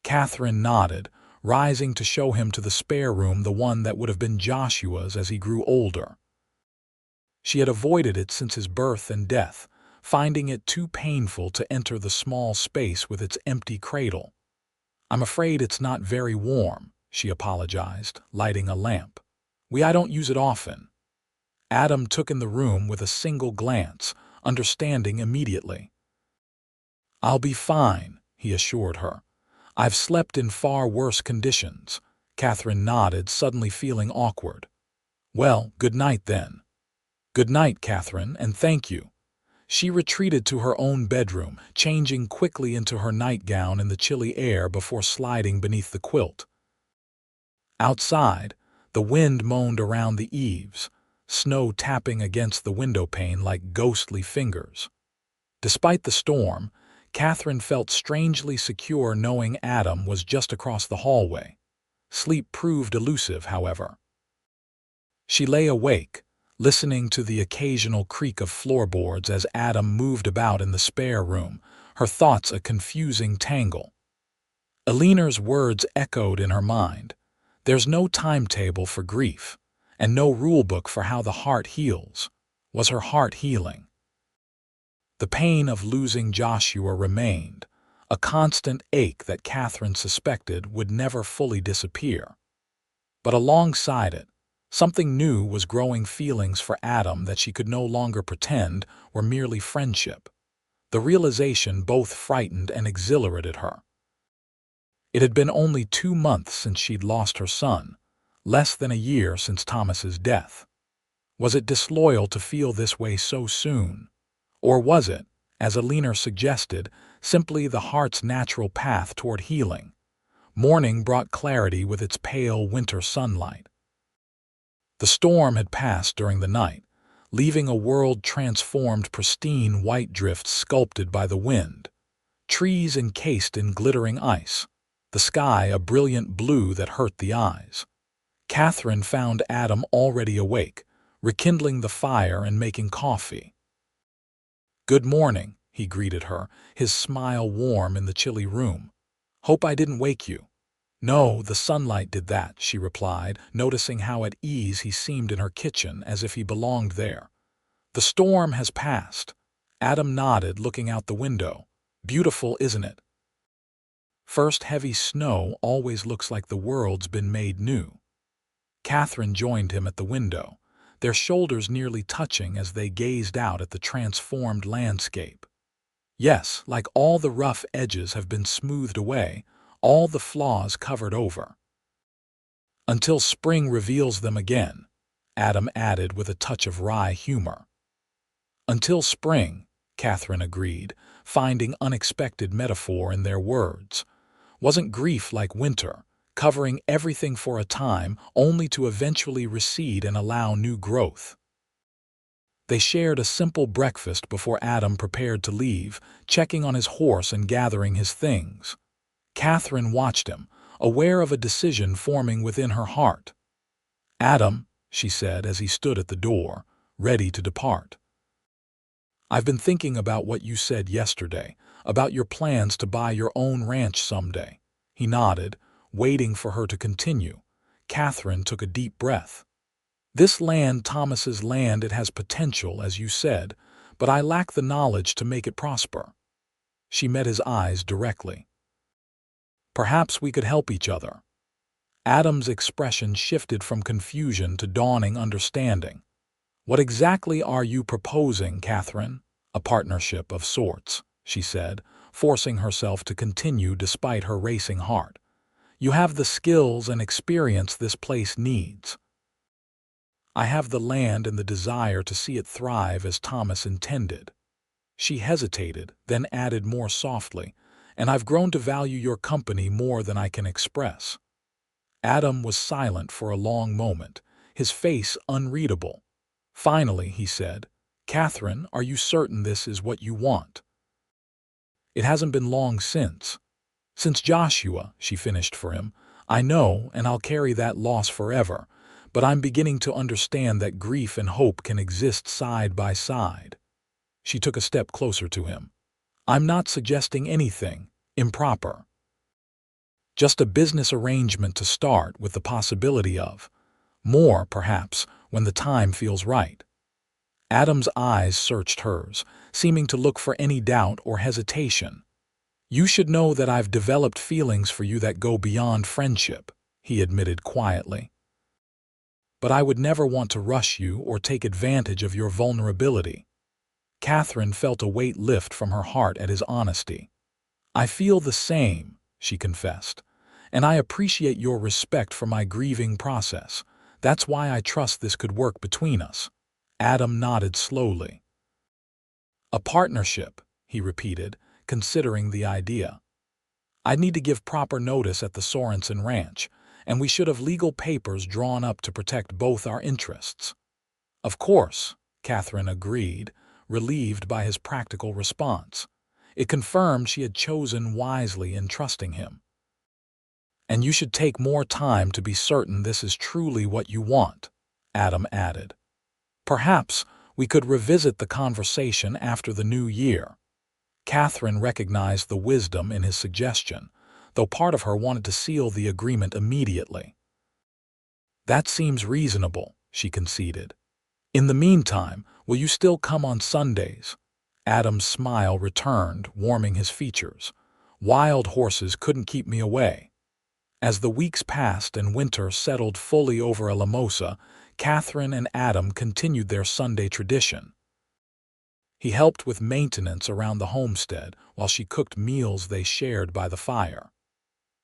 Katherine nodded, rising to show him to the spare room, the one that would have been Joshua's as he grew older. She had avoided it since his birth and death, finding it too painful to enter the small space with its empty cradle. "I'm afraid it's not very warm," she apologized, lighting a lamp. I don't use it often." Adam took in the room with a single glance, understanding immediately. "I'll be fine," he assured her. "I've slept in far worse conditions." Katherine nodded, suddenly feeling awkward. "Well, good night then." "Good night, Katherine, and thank you." She retreated to her own bedroom, changing quickly into her nightgown in the chilly air before sliding beneath the quilt. Outside, the wind moaned around the eaves, snow tapping against the windowpane like ghostly fingers. Despite the storm, Katherine felt strangely secure knowing Adam was just across the hallway. Sleep proved elusive, however. She lay awake, listening to the occasional creak of floorboards as Adam moved about in the spare room, her thoughts a confusing tangle. Elinor's words echoed in her mind. "There's no timetable for grief, and no rulebook for how the heart heals." Was her heart healing? The pain of losing Joshua remained, a constant ache that Katherine suspected would never fully disappear. But alongside it, something new was growing: feelings for Adam that she could no longer pretend were merely friendship. The realization both frightened and exhilarated her. It had been only 2 months since she'd lost her son, less than a year since Thomas's death. Was it disloyal to feel this way so soon? Or was it, as Alina suggested, simply the heart's natural path toward healing? Morning brought clarity with its pale winter sunlight. The storm had passed during the night, leaving a world transformed: pristine white drifts sculpted by the wind, trees encased in glittering ice, the sky a brilliant blue that hurt the eyes. Katherine found Adam already awake, rekindling the fire and making coffee. "Good morning," he greeted her, his smile warm in the chilly room. "Hope I didn't wake you." "No, the sunlight did that," she replied, noticing how at ease he seemed in her kitchen, as if he belonged there. "The storm has passed." Adam nodded, looking out the window. "Beautiful, isn't it? First heavy snow always looks like the world's been made new." Katherine joined him at the window, their shoulders nearly touching as they gazed out at the transformed landscape. "Yes, like all the rough edges have been smoothed away, all the flaws covered over. Until spring reveals them again," Adam added with a touch of wry humor. "Until spring," Katherine agreed, finding unexpected metaphor in their words. Wasn't grief like winter, covering everything for a time, only to eventually recede and allow new growth? They shared a simple breakfast before Adam prepared to leave, checking on his horse and gathering his things. Katherine watched him, aware of a decision forming within her heart. "Adam," she said as he stood at the door, ready to depart, "I've been thinking about what you said yesterday, about your plans to buy your own ranch someday." He nodded, waiting for her to continue. Katherine took a deep breath. "This land, Thomas's land, it has potential, as you said, but I lack the knowledge to make it prosper." She met his eyes directly. "Perhaps we could help each other." Adam's expression shifted from confusion to dawning understanding. "What exactly are you proposing, Katherine?" "A partnership of sorts," she said, forcing herself to continue despite her racing heart. "You have the skills and experience this place needs. I have the land and the desire to see it thrive as Thomas intended." She hesitated, then added more softly, "And I've grown to value your company more than I can express." Adam was silent for a long moment, his face unreadable. Finally, he said, "Katherine, are you certain this is what you want?" "It hasn't been long since Joshua," she finished for him. "I know, and I'll carry that loss forever, but I'm beginning to understand that grief and hope can exist side by side." She took a step closer to him. "I'm not suggesting anything improper. Just a business arrangement to start, with the possibility of more, perhaps, when the time feels right." Adam's eyes searched hers, seeming to look for any doubt or hesitation. "You should know that I've developed feelings for you that go beyond friendship," he admitted quietly. "But I would never want to rush you or take advantage of your vulnerability." Katherine felt a weight lift from her heart at his honesty. "I feel the same," she confessed, "and I appreciate your respect for my grieving process. That's why I trust this could work between us." Adam nodded slowly. "A partnership," he repeated, considering the idea. "I'd need to give proper notice at the Sorensen Ranch, and we should have legal papers drawn up to protect both our interests." "Of course," Katherine agreed, relieved by his practical response. It confirmed she had chosen wisely in trusting him. "And you should take more time to be certain this is truly what you want," Adam added. "Perhaps we could revisit the conversation after the new year." Katherine recognized the wisdom in his suggestion, though part of her wanted to seal the agreement immediately. "That seems reasonable," she conceded. "In the meantime, will you still come on Sundays?" Adam's smile returned, warming his features. Wild horses couldn't keep me away. As the weeks passed and winter settled fully over Alamosa, Katherine and Adam continued their Sunday tradition. He helped with maintenance around the homestead while she cooked meals they shared by the fire.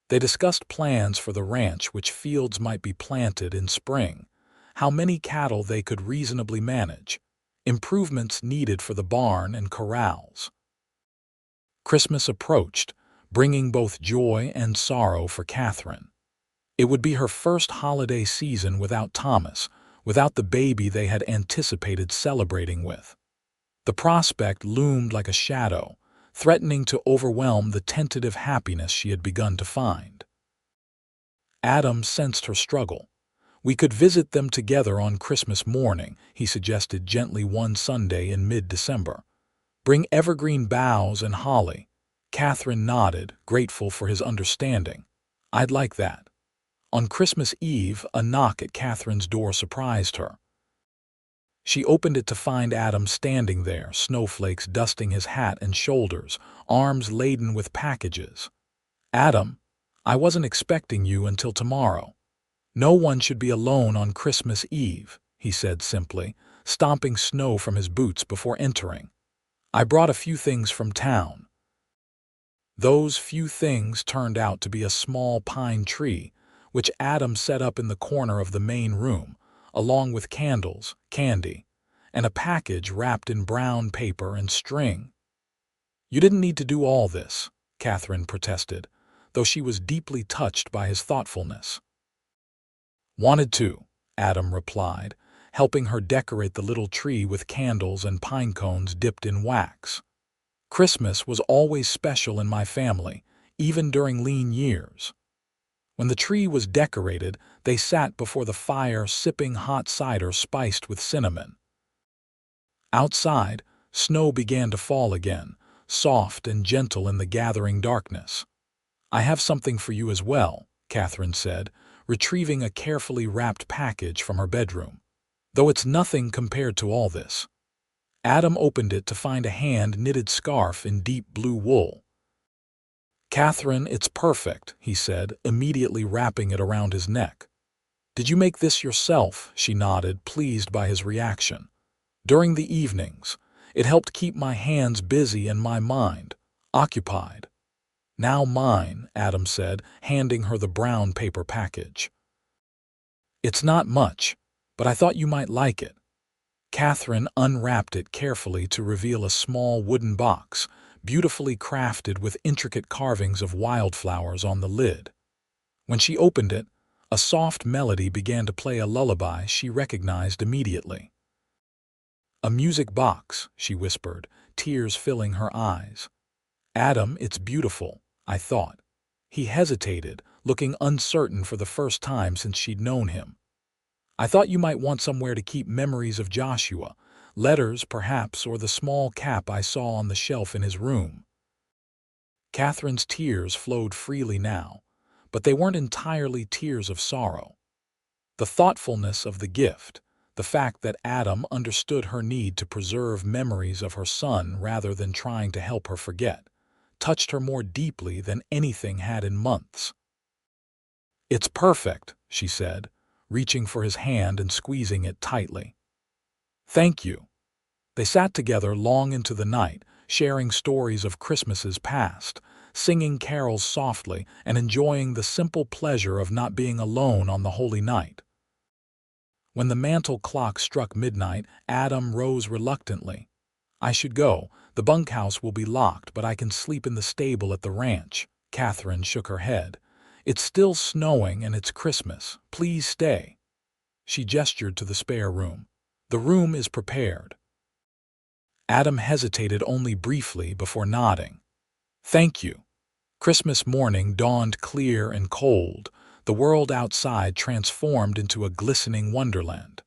They discussed plans for the ranch, which fields might be planted in spring, how many cattle they could reasonably manage, improvements needed for the barn and corrals. Christmas approached, bringing both joy and sorrow for Katherine. It would be her first holiday season without Thomas, without the baby they had anticipated celebrating with. The prospect loomed like a shadow, threatening to overwhelm the tentative happiness she had begun to find. Adam sensed her struggle. "We could visit them together on Christmas morning," he suggested gently one Sunday in mid-December. "Bring evergreen boughs and holly." Katherine nodded, grateful for his understanding. "I'd like that." On Christmas Eve, a knock at Katherine's door surprised her. She opened it to find Adam standing there, snowflakes dusting his hat and shoulders, arms laden with packages. "Adam, I wasn't expecting you until tomorrow." "No one should be alone on Christmas Eve," he said simply, stomping snow from his boots before entering. "I brought a few things from town." Those few things turned out to be a small pine tree, which Adam set up in the corner of the main room, along with candles, candy, and a package wrapped in brown paper and string. "You didn't need to do all this," Katherine protested, though she was deeply touched by his thoughtfulness. "Wanted to," Adam replied, helping her decorate the little tree with candles and pine cones dipped in wax. "Christmas was always special in my family, even during lean years." When the tree was decorated, they sat before the fire sipping hot cider spiced with cinnamon. Outside, snow began to fall again, soft and gentle in the gathering darkness. "I have something for you as well," Katherine said, retrieving a carefully wrapped package from her bedroom. "Though it's nothing compared to all this." Adam opened it to find a hand-knitted scarf in deep blue wool. "Katherine, it's perfect," he said, immediately wrapping it around his neck. "Did you make this yourself?" She nodded, pleased by his reaction. "During the evenings, it helped keep my hands busy and my mind occupied." "Now mine," Adam said, handing her the brown paper package. "It's not much, but I thought you might like it." Katherine unwrapped it carefully to reveal a small wooden box, beautifully crafted with intricate carvings of wildflowers on the lid. When she opened it, a soft melody began to play, a lullaby she recognized immediately. "A music box," she whispered, tears filling her eyes. "Adam, it's beautiful," I thought. He hesitated, looking uncertain for the first time since she'd known him. "I thought you might want somewhere to keep memories of Joshua, letters perhaps, or the small cap I saw on the shelf in his room." Katherine's tears flowed freely now, but they weren't entirely tears of sorrow. The thoughtfulness of the gift, the fact that Adam understood her need to preserve memories of her son rather than trying to help her forget, touched her more deeply than anything had in months. "It's perfect," she said, reaching for his hand and squeezing it tightly. "Thank you." They sat together long into the night, sharing stories of Christmases past, singing carols softly, and enjoying the simple pleasure of not being alone on the holy night. When the mantel clock struck midnight, Adam rose reluctantly. "I should go. The bunkhouse will be locked, but I can sleep in the stable at the ranch." Katherine shook her head. "It's still snowing and it's Christmas. Please stay." She gestured to the spare room. "The room is prepared." Adam hesitated only briefly before nodding. "Thank you." Christmas morning dawned clear and cold, the world outside transformed into a glistening wonderland.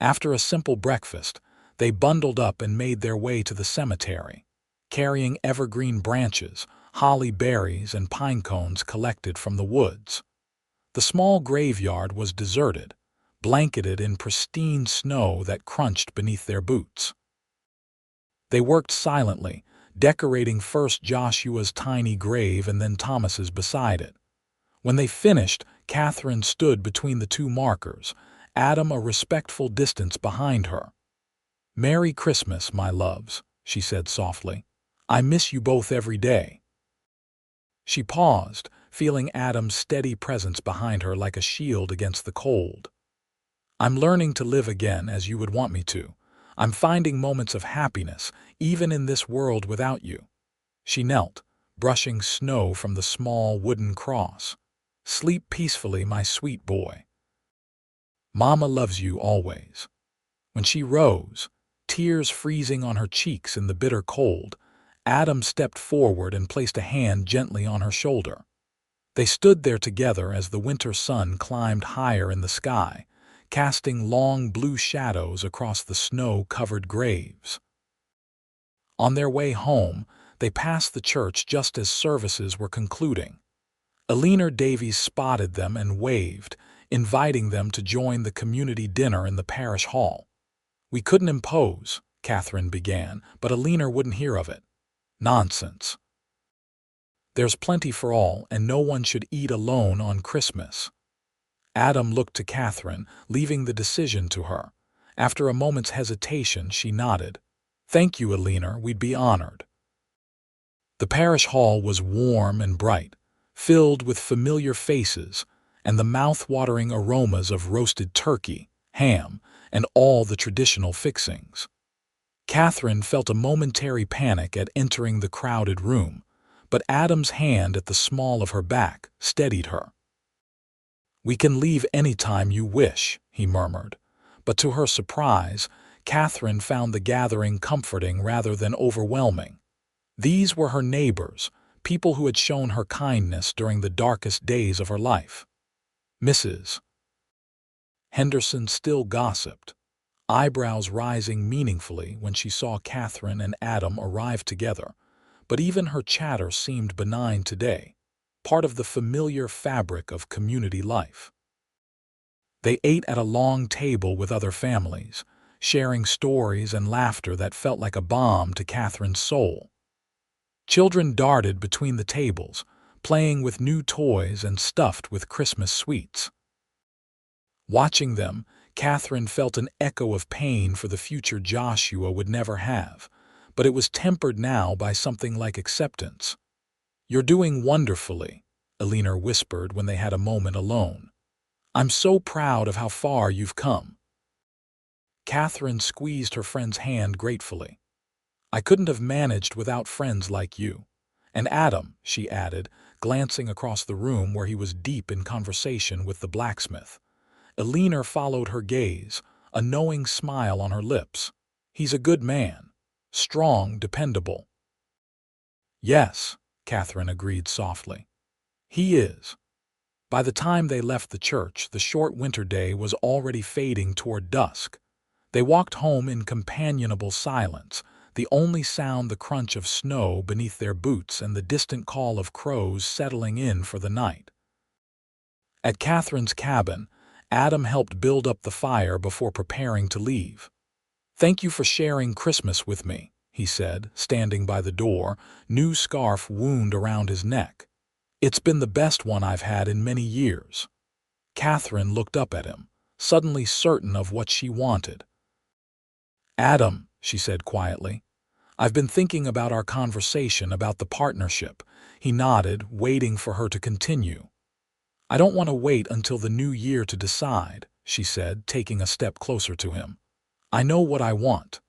After a simple breakfast, they bundled up and made their way to the cemetery, carrying evergreen branches, holly berries, and pine cones collected from the woods. The small graveyard was deserted, blanketed in pristine snow that crunched beneath their boots. They worked silently, decorating first Joshua's tiny grave and then Thomas's beside it. When they finished, Katherine stood between the two markers, Adam a respectful distance behind her. "Merry Christmas, my loves," she said softly. "I miss you both every day." She paused, feeling Adam's steady presence behind her like a shield against the cold. "I'm learning to live again as you would want me to. I'm finding moments of happiness, even in this world without you." She knelt, brushing snow from the small wooden cross. "Sleep peacefully, my sweet boy. Mama loves you always." When she rose, tears freezing on her cheeks in the bitter cold, Adam stepped forward and placed a hand gently on her shoulder. They stood there together as the winter sun climbed higher in the sky, casting long blue shadows across the snow-covered graves. On their way home, they passed the church just as services were concluding. Eleanor Davies spotted them and waved, inviting them to join the community dinner in the parish hall. "We couldn't impose," Katherine began, but Eleanor wouldn't hear of it. "Nonsense. There's plenty for all, and no one should eat alone on Christmas." Adam looked to Katherine, leaving the decision to her. After a moment's hesitation, she nodded. "Thank you, Eleanor, we'd be honored." The parish hall was warm and bright, filled with familiar faces and the mouth-watering aromas of roasted turkey, ham, and all the traditional fixings. Katherine felt a momentary panic at entering the crowded room, but Adam's hand at the small of her back steadied her. "We can leave any time you wish," he murmured, but to her surprise, Katherine found the gathering comforting rather than overwhelming. These were her neighbors, people who had shown her kindness during the darkest days of her life. Mrs. Henderson still gossiped, eyebrows rising meaningfully when she saw Katherine and Adam arrive together, but even her chatter seemed benign today, part of the familiar fabric of community life. They ate at a long table with other families, sharing stories and laughter that felt like a balm to Katherine's soul. Children darted between the tables, playing with new toys and stuffed with Christmas sweets. Watching them, Katherine felt an echo of pain for the future Joshua would never have, but it was tempered now by something like acceptance. "You're doing wonderfully," Eleanor whispered when they had a moment alone. "I'm so proud of how far you've come." Katherine squeezed her friend's hand gratefully. "I couldn't have managed without friends like you. And Adam," she added, glancing across the room where he was deep in conversation with the blacksmith. Eleanor followed her gaze, a knowing smile on her lips. "He's a good man. Strong, dependable." "Yes," Katherine agreed softly. "He is." By the time they left the church, the short winter day was already fading toward dusk. They walked home in companionable silence, the only sound the crunch of snow beneath their boots and the distant call of crows settling in for the night. At Katherine's cabin, Adam helped build up the fire before preparing to leave. "Thank you for sharing Christmas with me," he said, standing by the door, new scarf wound around his neck. "It's been the best one I've had in many years." Katherine looked up at him, suddenly certain of what she wanted. "Adam," she said quietly, "I've been thinking about our conversation about the partnership." He nodded, waiting for her to continue. "I don't want to wait until the new year to decide," she said, taking a step closer to him. "I know what I want."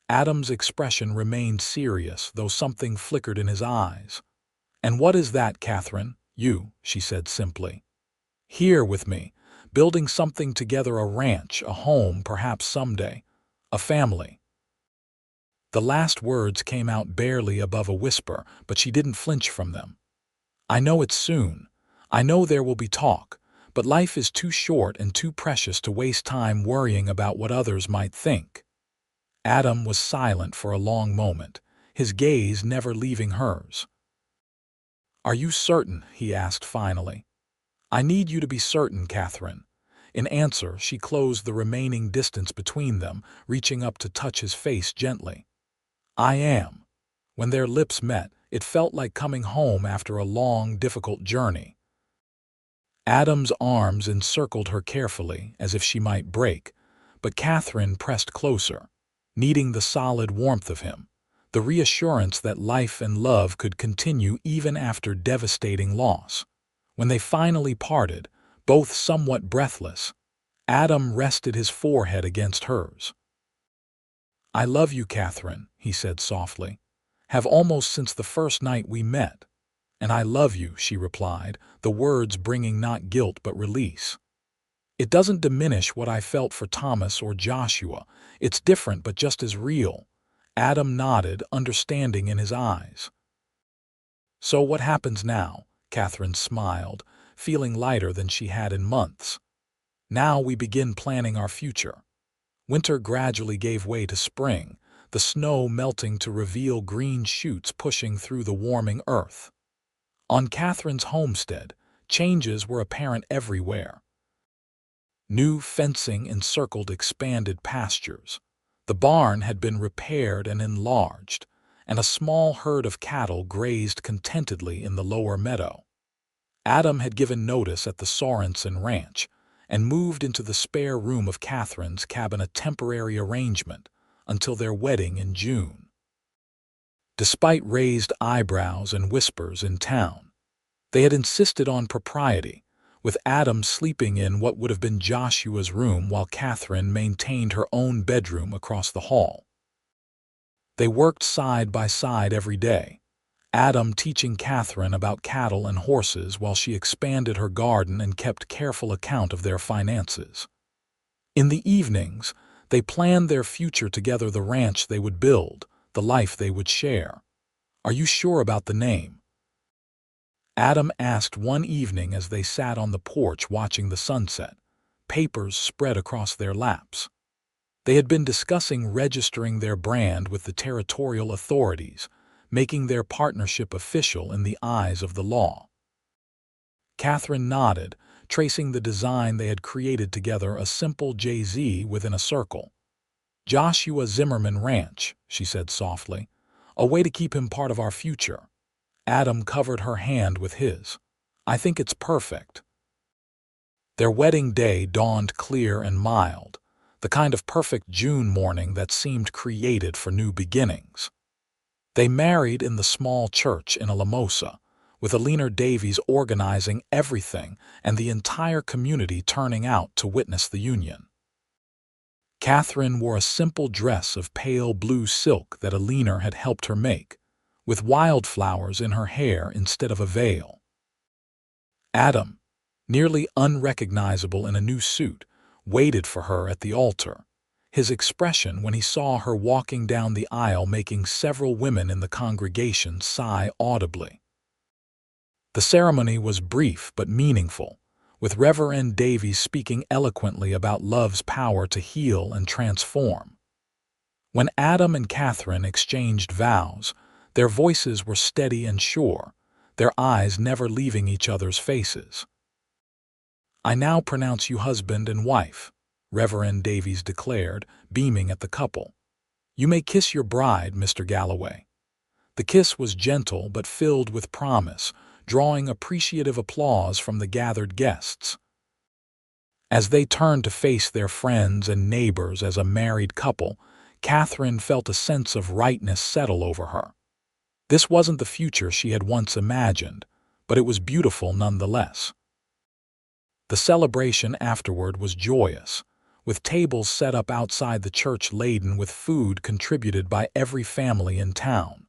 Adam's expression remained serious, though something flickered in his eyes. "And what is that, Katherine?" "You," she said simply. "Here with me, building something together, a ranch, a home, perhaps someday, a family." The last words came out barely above a whisper, but she didn't flinch from them. "I know it's soon. I know there will be talk, but life is too short and too precious to waste time worrying about what others might think." Adam was silent for a long moment, his gaze never leaving hers. "Are you certain?" he asked finally. "I need you to be certain, Katherine." In answer, she closed the remaining distance between them, reaching up to touch his face gently. "I am." When their lips met, it felt like coming home after a long, difficult journey. Adam's arms encircled her carefully, as if she might break, but Katherine pressed closer, needing the solid warmth of him, the reassurance that life and love could continue even after devastating loss. When they finally parted, both somewhat breathless, Adam rested his forehead against hers. "I love you, Katherine," he said softly. "Have almost since the first night we met." "And I love you," she replied, the words bringing not guilt but release. "It doesn't diminish what I felt for Thomas or Joshua. It's different but just as real." Adam nodded, understanding in his eyes. "So what happens now?" Katherine smiled, feeling lighter than she had in months. "Now we begin planning our future." Winter gradually gave way to spring, the snow melting to reveal green shoots pushing through the warming earth. On Katherine's homestead, changes were apparent everywhere. New fencing encircled expanded pastures. The barn had been repaired and enlarged, and a small herd of cattle grazed contentedly in the lower meadow. Adam had given notice at the Sorensen ranch and moved into the spare room of Katherine's cabin, a temporary arrangement until their wedding in June. Despite raised eyebrows and whispers in town, they had insisted on propriety, with Adam sleeping in what would have been Joshua's room while Katherine maintained her own bedroom across the hall. They worked side by side every day, Adam teaching Katherine about cattle and horses while she expanded her garden and kept careful account of their finances. In the evenings, they planned their future together, the ranch they would build, the life they would share. "Are you sure about the name?" Adam asked one evening as they sat on the porch watching the sunset, papers spread across their laps. They had been discussing registering their brand with the territorial authorities, making their partnership official in the eyes of the law. Katherine nodded, tracing the design they had created together, a simple JZ within a circle. "Joshua Zimmerman Ranch," she said softly, "a way to keep him part of our future." Adam covered her hand with his. "I think it's perfect." Their wedding day dawned clear and mild, the kind of perfect June morning that seemed created for new beginnings. They married in the small church in Alamosa, with Alina Davies organizing everything and the entire community turning out to witness the union. Katherine wore a simple dress of pale blue silk that Alina had helped her make, with wildflowers in her hair instead of a veil. Adam, nearly unrecognizable in a new suit, waited for her at the altar, his expression when he saw her walking down the aisle making several women in the congregation sigh audibly. The ceremony was brief but meaningful, with Reverend Davies speaking eloquently about love's power to heal and transform. When Adam and Katherine exchanged vows, their voices were steady and sure, their eyes never leaving each other's faces. "I now pronounce you husband and wife," Reverend Davies declared, beaming at the couple. "You may kiss your bride, Mr. Galloway." The kiss was gentle but filled with promise, drawing appreciative applause from the gathered guests. As they turned to face their friends and neighbors as a married couple, Katherine felt a sense of rightness settle over her. This wasn't the future she had once imagined, but it was beautiful nonetheless. The celebration afterward was joyous, with tables set up outside the church laden with food contributed by every family in town.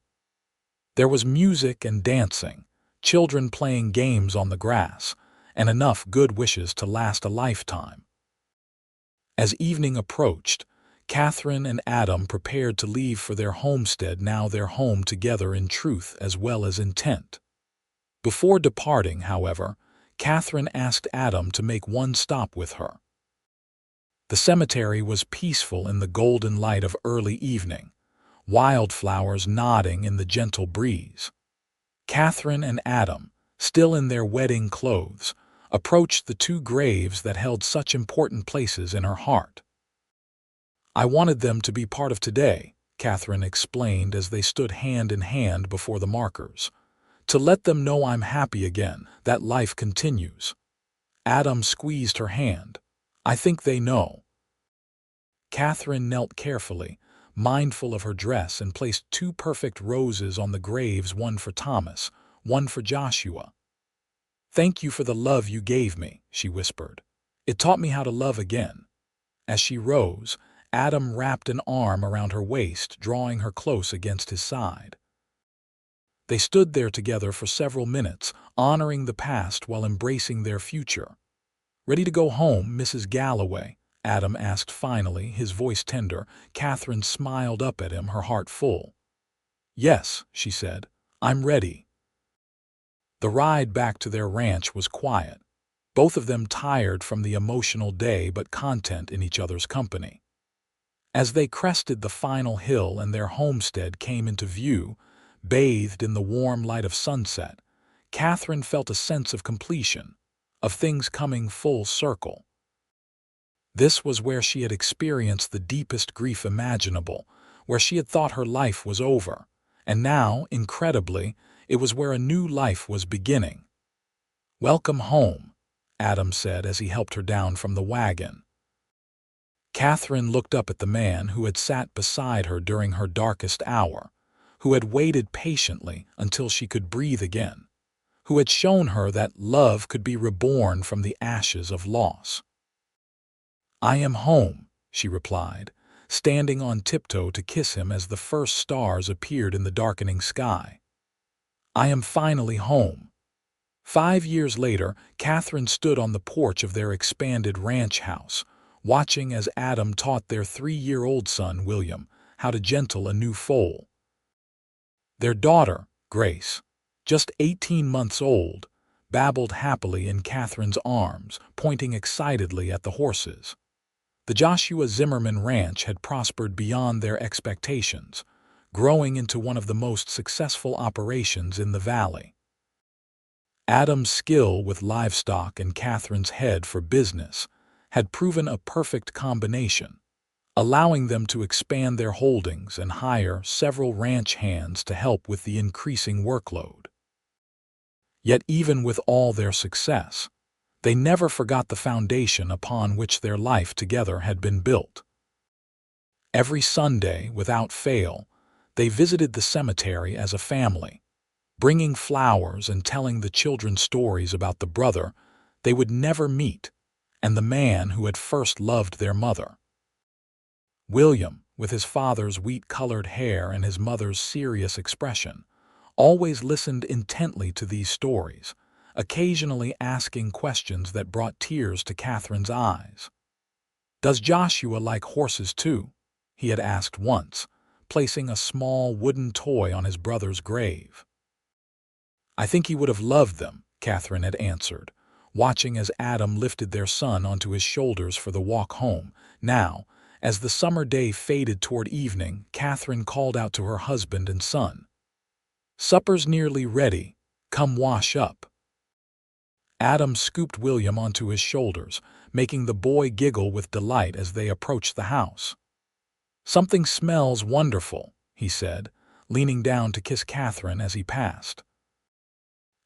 There was music and dancing, children playing games on the grass, and enough good wishes to last a lifetime. As evening approached, Katherine and Adam prepared to leave for their homestead, now their home together in truth as well as intent. Before departing, however, Katherine asked Adam to make one stop with her. The cemetery was peaceful in the golden light of early evening, wildflowers nodding in the gentle breeze. Katherine and Adam, still in their wedding clothes, approached the two graves that held such important places in her heart. "I wanted them to be part of today," Katherine explained as they stood hand in hand before the markers. "To let them know I'm happy again, that life continues." Adam squeezed her hand. "I think they know." Katherine knelt carefully, mindful of her dress, and placed 2 perfect roses on the graves, one for Thomas, one for Joshua. "Thank you for the love you gave me," she whispered. "It taught me how to love again." As she rose, Adam wrapped an arm around her waist, drawing her close against his side. They stood there together for several minutes, honoring the past while embracing their future. "Ready to go home, Mrs. Galloway?" Adam asked finally, his voice tender. Katherine smiled up at him, her heart full. "Yes," she said, "I'm ready." The ride back to their ranch was quiet, both of them tired from the emotional day but content in each other's company. As they crested the final hill and their homestead came into view, bathed in the warm light of sunset, Katherine felt a sense of completion, of things coming full circle. This was where she had experienced the deepest grief imaginable, where she had thought her life was over, and now, incredibly, it was where a new life was beginning. "Welcome home," Adam said as he helped her down from the wagon. Katherine looked up at the man who had sat beside her during her darkest hour, who had waited patiently until she could breathe again, who had shown her that love could be reborn from the ashes of loss. "I am home," she replied, standing on tiptoe to kiss him as the first stars appeared in the darkening sky. "I am finally home." 5 years later, Katherine stood on the porch of their expanded ranch house, watching as Adam taught their 3-year-old son, William, how to gentle a new foal. Their daughter, Grace, just 18 months old, babbled happily in Katherine's arms, pointing excitedly at the horses. The Joshua Zimmerman ranch had prospered beyond their expectations, growing into one of the most successful operations in the valley. Adam's skill with livestock and Katherine's head for business had proven a perfect combination, allowing them to expand their holdings and hire several ranch hands to help with the increasing workload. Yet even with all their success, they never forgot the foundation upon which their life together had been built. Every Sunday, without fail, they visited the cemetery as a family, bringing flowers and telling the children stories about the brother they would never meet and the man who had first loved their mother. William, with his father's wheat-colored hair and his mother's serious expression, always listened intently to these stories, occasionally asking questions that brought tears to Katherine's eyes. "Does Joshua like horses too?" he had asked once, placing a small wooden toy on his brother's grave. "I think he would have loved them," Katherine had answered, watching as Adam lifted their son onto his shoulders for the walk home. Now, as the summer day faded toward evening, Katherine called out to her husband and son, "Supper's nearly ready. Come wash up." Adam scooped William onto his shoulders, making the boy giggle with delight as they approached the house. "Something smells wonderful," he said, leaning down to kiss Katherine as he passed.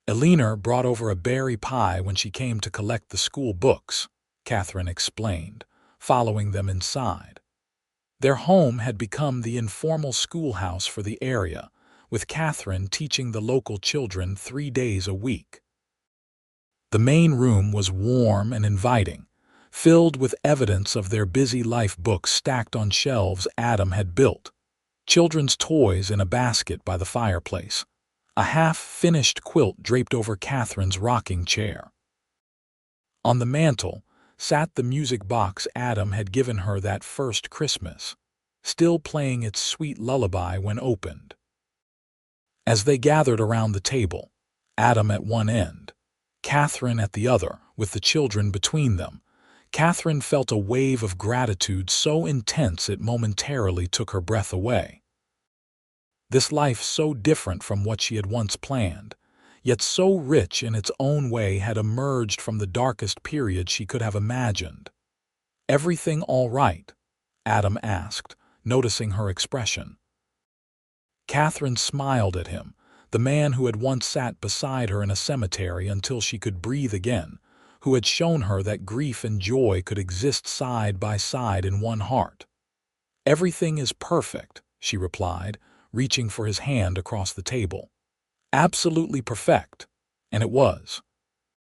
"Eleanor brought over a berry pie when she came to collect the school books," Katherine explained, following them inside. Their home had become the informal schoolhouse for the area, with Katherine teaching the local children 3 days a week. The main room was warm and inviting, filled with evidence of their busy life, books stacked on shelves Adam had built, children's toys in a basket by the fireplace, a half-finished quilt draped over Katherine's rocking chair. On the mantel sat the music box Adam had given her that first Christmas, still playing its sweet lullaby when opened. As they gathered around the table, Adam at one end, Katherine at the other, with the children between them, Katherine felt a wave of gratitude so intense it momentarily took her breath away. This life, so different from what she had once planned, yet so rich in its own way, had emerged from the darkest period she could have imagined. "Everything all right?" Adam asked, noticing her expression. Katherine smiled at him, the man who had once sat beside her in a cemetery until she could breathe again, who had shown her that grief and joy could exist side by side in one heart. "Everything is perfect," she replied, reaching for his hand across the table. "Absolutely perfect." And it was.